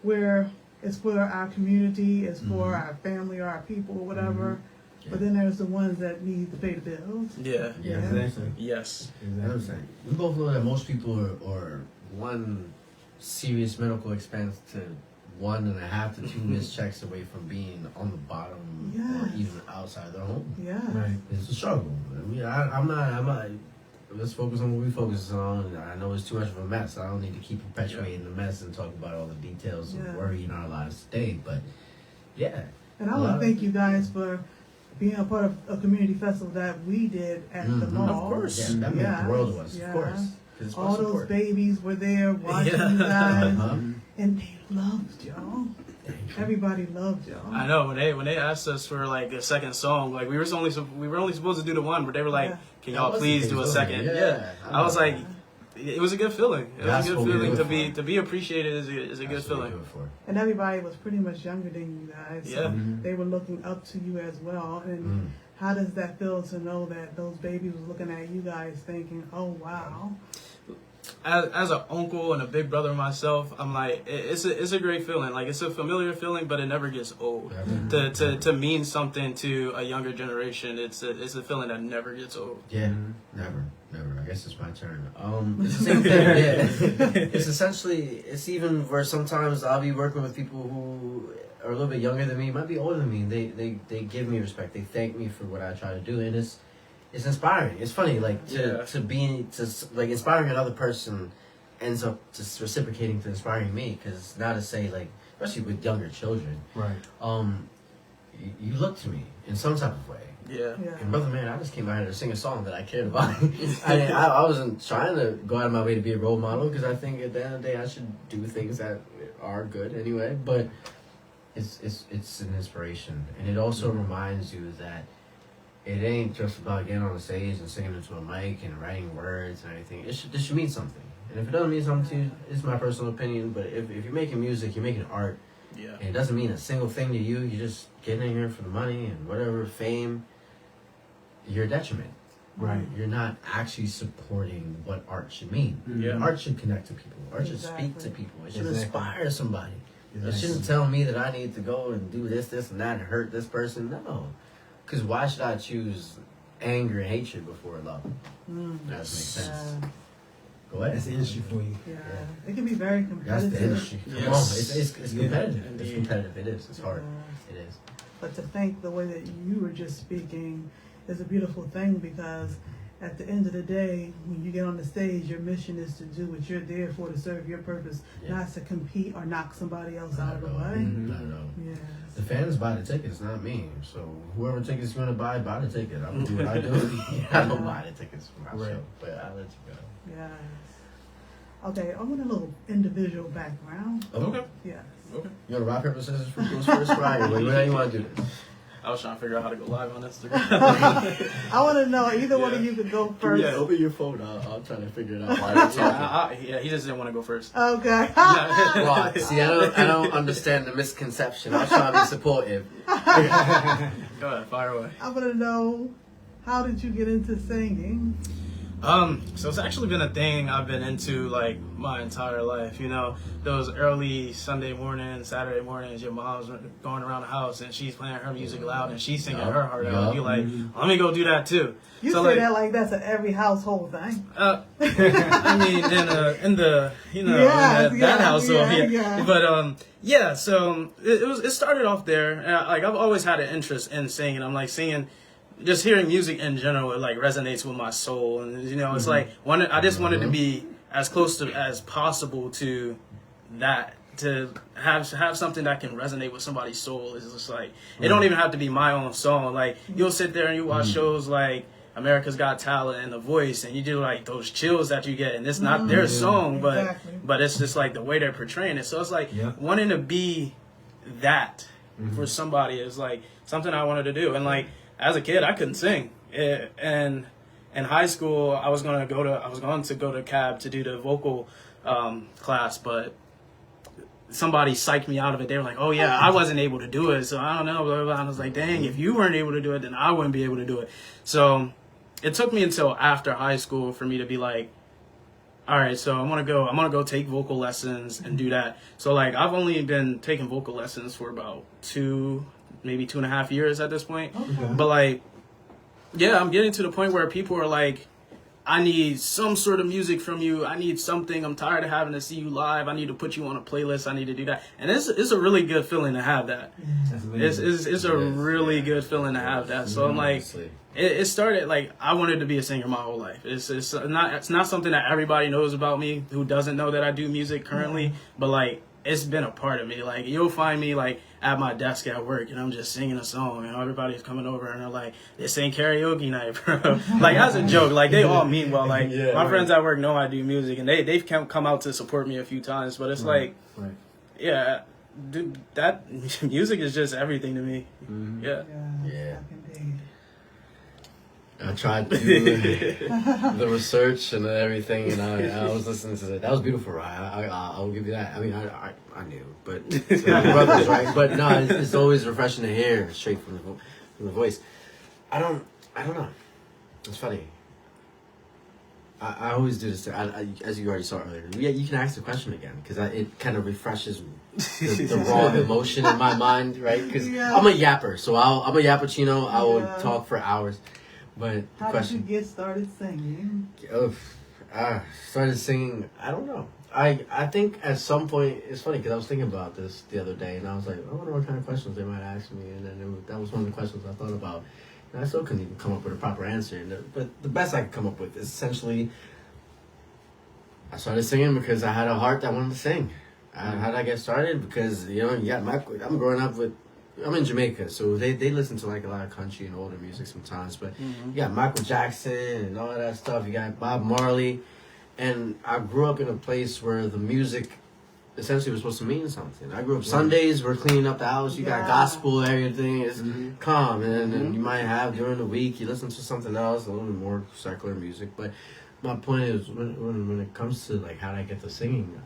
where it's for our community, it's for our family or our people or whatever. But then there's the ones that need to pay the bills. Yeah. Exactly. Yes. Exactly. We both know that most people are one serious medical expense to 1.5 to 2 missed checks away from being on the bottom or even outside their home. Yeah. right. It's a struggle. I mean, I'm not. Let's focus on what we focus on. I know it's too much of a mess. I don't need to keep perpetuating the mess and talk about all the details of worry in our lives today. But yeah. And I want to thank you guys for being a part of a community festival that we did at the mall. Of course. Yeah, that meant the world to us. Of course. All those babies were there watching you guys, and they loved y'all. Everybody loved y'all. I know when they asked us for like a second song, like we were only supposed to do the one, but they were like, "Can y'all please do a second?" Yeah. I was like, it was a good feeling. It was That's a good what we feeling do to it for. be appreciated is a good That's what we feeling. do it for. And everybody was pretty much younger than you guys. So Yeah. they were looking up to you as well. And how does that feel to know that those babies was looking at you guys thinking, oh, wow. As an uncle and a big brother myself, I'm like, it's a great feeling. Like, it's a familiar feeling, but it never gets old. To mean something to a younger generation, it's a feeling that never gets old. Yeah, never. I guess it's my turn. It's the same thing. Yeah, it's essentially, it's even where sometimes I'll be working with people who are a little bit younger than me, might be older than me. They give me respect. They thank me for what I try to do, and it's inspiring. It's funny, like to inspiring another person ends up just reciprocating to inspiring me. Because now to say, like, especially with younger children, Right. You look to me in some type of way. Yeah. And brother, man, I just came out here to sing a song that I cared about. I wasn't trying to go out of my way to be a role model, because I think at the end of the day I should do things that are good anyway. But it's an inspiration, and it also reminds you that it ain't just about getting on the stage and singing into a mic and writing words and everything. This should mean something. And if it doesn't mean something to you, it's my personal opinion. But if you're making music, you're making art, Yeah. and it doesn't mean a single thing to you. You're just getting in here for the money and whatever, fame. You're a detriment. Right. You're not actually supporting what art should mean. Yeah. Art should connect to people. Art should speak Exactly. to people. It should Exactly. inspire somebody. It Exactly. shouldn't tell me that I need to go and do this, and that, and hurt this person. No. Because why should I choose anger and hatred before love? That doesn't make sense. Yeah. Go ahead. That's the industry for you. Yeah. It can be very That's competitive. the industry. Yes. Come on. It's Yeah. competitive. It's Indeed. competitive. It is. It's hard. Yeah. It is. But to think the way that you were just speaking is a beautiful thing, because at the end of the day, when you get on the stage, your mission is to do what you're there for, to serve your purpose, Yeah. not to compete or knock somebody else Not out of at the all. way. Not at all. Yes. The fans buy the tickets, not me. So whoever tickets you want to buy the ticket. I'm gonna do what I do. I don't buy the tickets for my Right. show, but I'll let you go. Yes. Okay, I want a little individual background. Okay. Yes. Okay. You want to rock paper scissors for who's first? Right? How you want to do this? I was trying to figure out how to go live on Instagram. I want to know, either one of you could go first. Yeah, open your phone. I'll try to figure it out while you're talking. Yeah, he just didn't want to go first. Okay. Well, see, I don't understand the misconception. I'm trying to be supportive. Go ahead, fire away. I want to know, how did you get into singing? So it's actually been a thing I've been into like my entire life. You know, those early Sunday mornings, Saturday mornings, your mom's going around the house and she's playing her music loud and she's singing her heart out. You like, let me go do that too. You so say like, that like that's an every household thing. I mean, in the you know Yes, in that household, yeah, yeah. yeah. But yeah. So it started off there. And, like I've always had an interest in singing. I'm like singing. Just hearing music in general, it like resonates with my soul, and you know, it's like I just wanted to be as close to as possible to that, to have something that can resonate with somebody's soul. It's just like it don't even have to be my own song. Like you'll sit there and you watch shows like America's Got Talent and The Voice, and you do like those chills that you get, and it's not their song, Exactly. but it's just like the way they're portraying it. So it's like wanting to be that for somebody is like something I wanted to do, and like. As a kid, I couldn't sing, and in high school, I was going to go to CAB to do the vocal class, but somebody psyched me out of it. They were like, "Oh yeah, I wasn't able to do it, so I don't know." Blah, blah, blah. And I was like, "Dang, if you weren't able to do it, then I wouldn't be able to do it." So it took me until after high school for me to be like, all right, so I'm gonna go take vocal lessons and do that. So like I've only been taking vocal lessons for about maybe 2.5 years at this point. Okay. But like, yeah, I'm getting to the point where people are like, I need some sort of music from you. I need something. I'm tired of having to see you live. I need to put you on a playlist. I need to do that. And it's a really good feeling to have that. It's a really good feeling to have that. So I'm like, it started like I wanted to be a singer my whole life. It's not something that everybody knows about me who doesn't know that I do music currently. But like, it's been a part of me. Like you'll find me like at my desk at work and I'm just singing a song and everybody's coming over and they're like, "This ain't karaoke night, bro." Like as a joke, like they all mean well. Like my friends at work know I do music and they've come out to support me a few times. But it's yeah, dude, that music is just everything to me. Yeah. Yeah. Indeed. I tried to do the research and everything, and I was listening to that. That was beautiful, right? I'll give you that. I mean, I knew, but my brothers, right? But no, it's always refreshing to hear straight from the voice. I don't know. It's funny. I always do this. As you already saw earlier, you can ask the question again because it kind of refreshes the raw emotion in my mind, right? Because I'm a yapper, so I'm a yappuccino. I will talk for hours. But how did you get started singing? Started singing. I don't know. I think at some point it's funny because I was thinking about this the other day, and I was like, I wonder what kind of questions they might ask me, and then that was one of the questions I thought about. And I still couldn't even come up with a proper answer. But the best I could come up with is essentially, I started singing because I had a heart that wanted to sing. How did I get started? Because I'm growing up I'm in Jamaica, so they listen to like a lot of country and older music sometimes. But you got Michael Jackson and all that stuff. You got Bob Marley, and I grew up in a place where the music essentially was supposed to mean something. I grew up Sundays, we're cleaning up the house, you got gospel, everything is calm, and then you might have during the week, you listen to something else, a little more secular music, but my point is, when it comes to like how did I get to singing,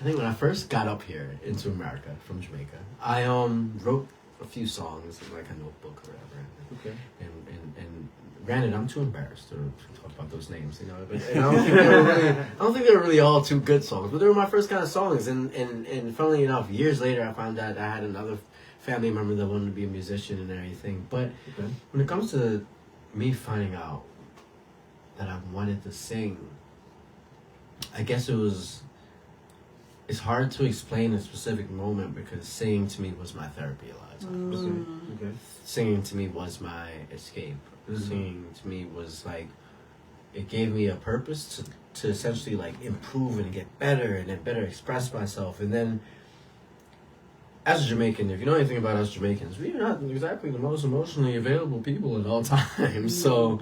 I think when I first got up here into America from Jamaica, I wrote a few songs in like a notebook or whatever. Okay. And granted, I'm too embarrassed to talk about those names, you know. But and I don't think they were really all too good songs, but they were my first kind of songs. And funnily enough, years later, I found out I had another family member that wanted to be a musician and everything. But when it comes to me finding out that I wanted to sing, I guess it's hard to explain a specific moment because singing to me was my therapy a lot of times. Okay. Singing to me was my escape. Singing to me was like, it gave me a purpose to essentially like improve and get better and then better express myself. And then as a Jamaican, if you know anything about us Jamaicans, we're not exactly the most emotionally available people at all times. So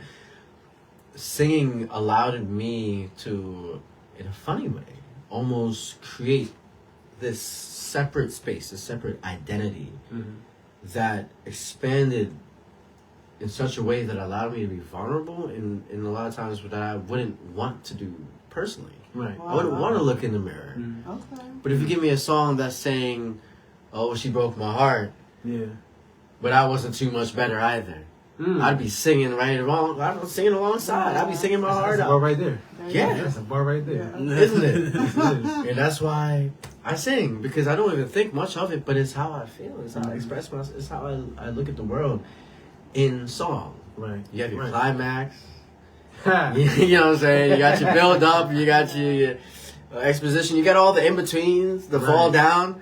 singing allowed me to, in a funny way, almost create this separate space, a separate identity that expanded in such a way that allowed me to be vulnerable in a lot of times that I wouldn't want to do personally. Right. Wow. I wouldn't want to look in the mirror. Okay. But if you give me a song that's saying, oh, she broke my heart, Yeah. but I wasn't too much better either, I'd be singing I'm singing alongside. I'd be singing my heart That's a bar out. right there. Yeah. That's a bar right there. Isn't it? And that's why I sing, because I don't even think much of it, but it's how I feel. It's how I express myself. It's how I look at the world in song. Right. You have your Right. climax. You know what I'm saying? You got your build up. You got your exposition. You got all the in-betweens, the fall down.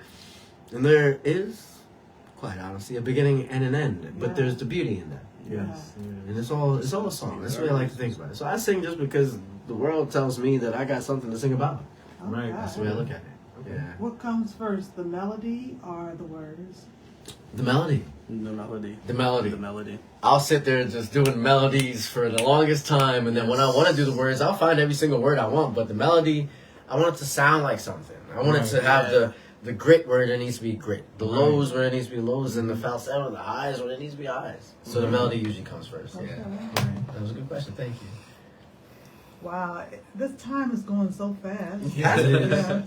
And there is, quite honestly, a beginning and an end. But there's the beauty in that. Yes. And it's all a song. That's the way I like to think about it. So I sing just because the world tells me that I got something to sing about. Right. That's the way I look at it. Yeah. What comes first, the melody or the words? The melody. The melody. The melody. The melody. I'll sit there just doing melodies for the longest time, and then when I want to do the words, I'll find every single word I want. But the melody, I want it to sound like something. I want it to have the grit where there needs to be grit, the lows where there needs to be lows, and the falsetto, the highs where there needs to be highs. So the melody usually comes first. Okay. Yeah. That was a good question. Thank you. Wow, this time is going so fast. Yeah.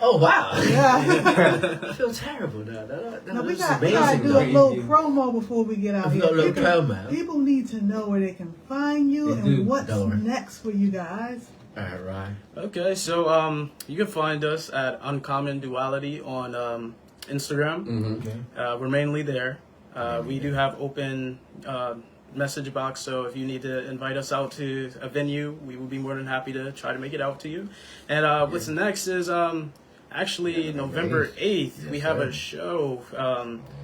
Oh wow! Yeah. I feel terrible now. Now we This is got to amazing, do a though. little promo before we get out If you here. got a little promo. People need to know where they can find you They and do, what's Delaware. next for you guys. All right. Okay, so you can find us at Uncommon Duality on Instagram. Mm-hmm. Okay. We're mainly there. We do have open message box, so if you need to invite us out to a venue, we will be more than happy to try to make it out to you. And what's next is actually November 8th, we have a show.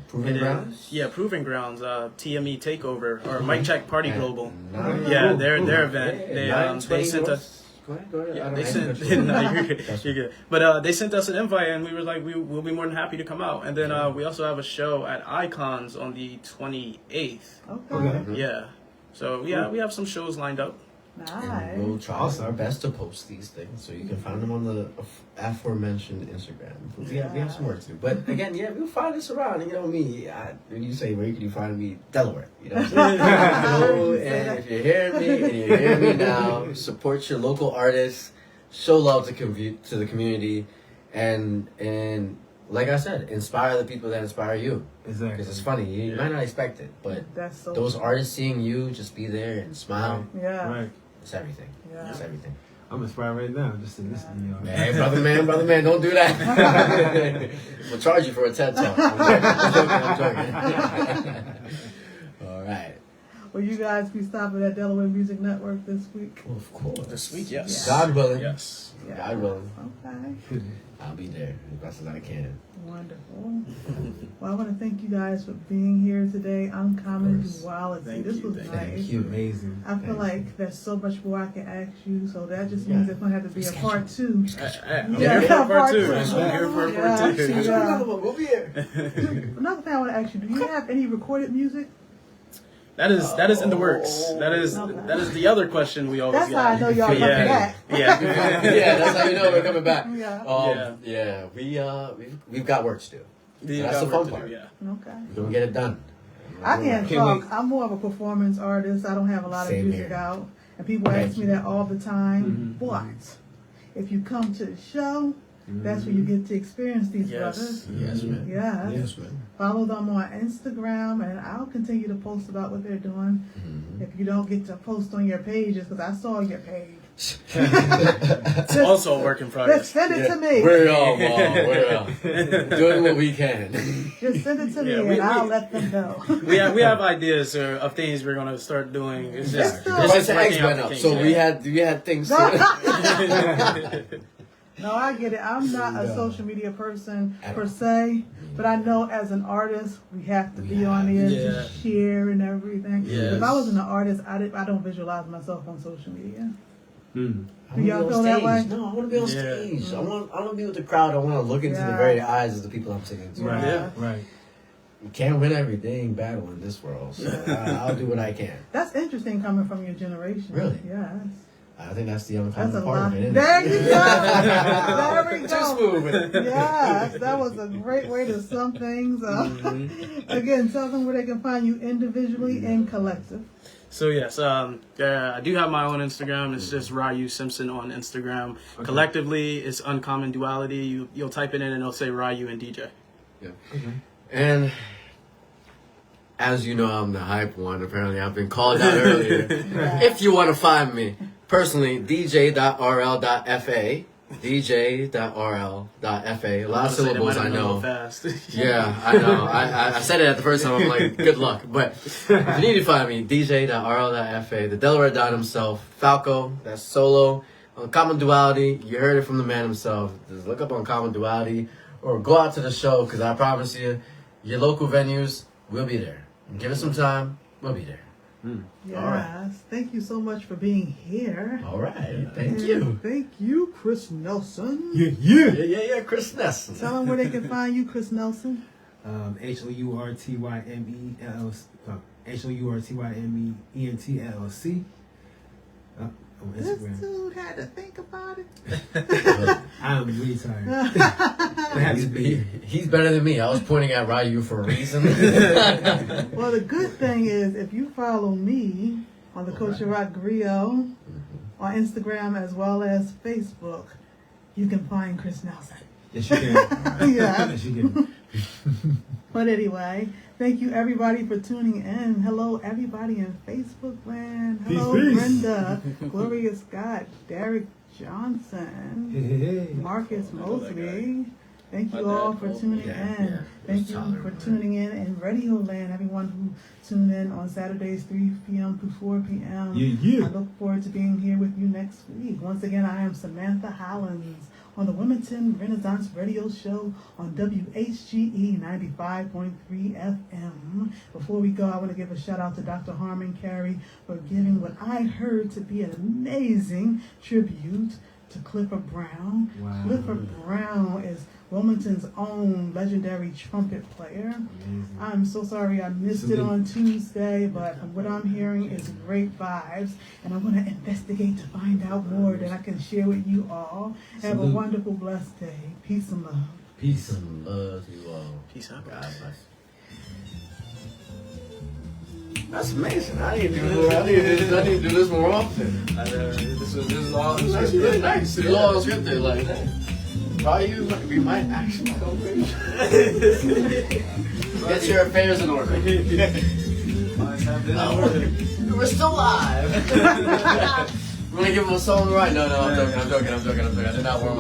Proving Grounds? Yeah, Proving Grounds, TME Takeover, or Mic Check Party Global. Nice. Yeah, their event. They sent us. Go ahead. Yeah, I don't they know. sent. No, you're good. You're good. But they sent us an invite, and we were like, we'll be more than happy to come out. And then we also have a show at Icons on the 28th. Okay. Yeah. So yeah, we have some shows lined up. Nice. And we'll try our best to post these things, so you can find them on the aforementioned Instagram. We have some work to do, but again, we'll find us around. You know me. When you say where can you find me, Delaware. You know what I'm saying? And if you're hearing me and you're hearing me now, support your local artists, show love to the community, and like I said, inspire the people that inspire you. Exactly. Because it's funny, you might not expect it, but That's so those true. artists seeing you just be there and smile. Yeah. Right. It's everything. Yeah. It's everything. I'm inspired right now just to listen to y'all. Hey, brother man, don't do that. We'll charge you for a TED Talk. I'm joking. All right. Will you guys be stopping at Delaware Music Network this week? Well, of course. This week, yes. God willing. Yes. Yeah. God willing. Okay. I'll be there as best as I can. Wonderful. Well, I want to thank you guys for being here today. Uncommon Duality. Thank This you, was thank nice. Thank you. Amazing. I feel like there's so much more I can ask you, so that just means there's going to have to be a part 2. I'm Yeah, here for a part 2. two. I'm here for a Yeah. part 2. Yeah. We'll be here. Another thing I want to ask you, do you have any recorded music? That is in the works. That is the other question we always That's get. how I know y'all coming back. Yeah. Yeah, that's how you know we're coming back. Yeah. We've got work to do. That's the fun part. Yeah. Okay. We're gonna get it done. I can't Can't talk. I'm more of a performance artist. I don't have a lot Same of music here. out. And people ask me that all the time. But if you come to the show, that's where you get to experience these brothers. Yes, man. Yeah. Yes, man. Follow them on Instagram, and I'll continue to post about what they're doing. Mm-hmm. If you don't get to post on your pages, because I saw your page. It's also a work in Just progress. send it to me. We're all doing what we can. Just send it to me, Yeah, and I'll let them know. We have ideas of things we're gonna start doing. It's just Yeah. The it's price just of eggs working out went the up, kinks, so yeah. we had things. To No, I get it. I'm not a social media person per se, but I know as an artist, we have to be on there to share and everything. Yes. If I wasn't an artist, I don't visualize myself on social media. Mm. Do y'all feel that way? No, I want to be on Yeah. stage. I want to be with the crowd. I want to look into the very eyes of the people I'm singing to. Yeah. Yeah. Right. You can't win every dang battle in this world, so I'll do what I can. That's interesting coming from your generation. Really? Yes. I think that's the That's uncommon a part lot. of it, isn't There it? you go. There we Too go. smooth with it. Yes, that was a great way to sum things up. Again, tell them where they can find you individually and collective. So yes, I do have my own Instagram. It's just Ryu Simpson on Instagram. Okay. Collectively, it's Uncommon Duality. You'll type it in and it'll say Ryu and DJ. Yeah. Okay. And as you know, I'm the hype one. Apparently, I've been called out earlier. If you want to find me personally, dj.rl.fa. dj.rl.fa. A lot of syllables, I know. Fast. Yeah, I know. I said it at the first time. I'm like, good luck. But if you need to find me, dj.rl.fa. The Delaware Don himself, Falco. That's solo. Uncommon Duality. You heard it from the man himself. Just look up Uncommon Duality or go out to the show, because I promise you, your local venues, we'll be there. Give us some time. We'll be there. Yes. All right. Thank you so much for being here. All right. Thank And you. Thank you, Chris Nelson. Yeah, Chris Nelson. Tell them where they can find you, Chris Nelson. HOURTYMENT on This Instagram. dude had to think about it. I'm really tired. He's better than me. I was pointing at Ryu for a reason. Well, the good thing is if you follow me on the Coach Rock Griot on Instagram as well as Facebook, you can find Chris Nelson. Yes, you can. Yeah. Yes, you can. But anyway, thank you everybody for tuning in. Hello everybody in Facebook land. Hello Peace. Brenda, Gloria Scott, Derek Johnson, Hey. Marcus Mosley. Thank you My all dad for called tuning me. in. Yeah. Thank you Tyler, for man. tuning in Radio Land. Everyone who tuned in on Saturdays 3 p.m. to 4 p.m. Yeah. I look forward to being here with you next week. Once again, I am Samantha Hollins on the Wilmington Renaissance Radio Show on WHGE 95.3 FM. Before we go, I want to give a shout out to Dr. Harmon Carey for giving what I heard to be an amazing tribute to Clifford Brown. Wow. Clifford Brown is Wilmington's own legendary trumpet player. Amazing. I'm so sorry I missed it on Tuesday, but what I'm hearing is great vibes, and I'm going to investigate to find out more that I can share with you all. Have a Salute. wonderful, blessed day. Peace and love. Peace. And love to you all. Peace out. God bless. That's amazing. I need to do more. I need to do this more often. This is all. This is really nice. It's all scripted. Like, probably we might actually go get your affairs in order. We're still live. We're gonna give him a song right? No, I'm joking. I did not warm up.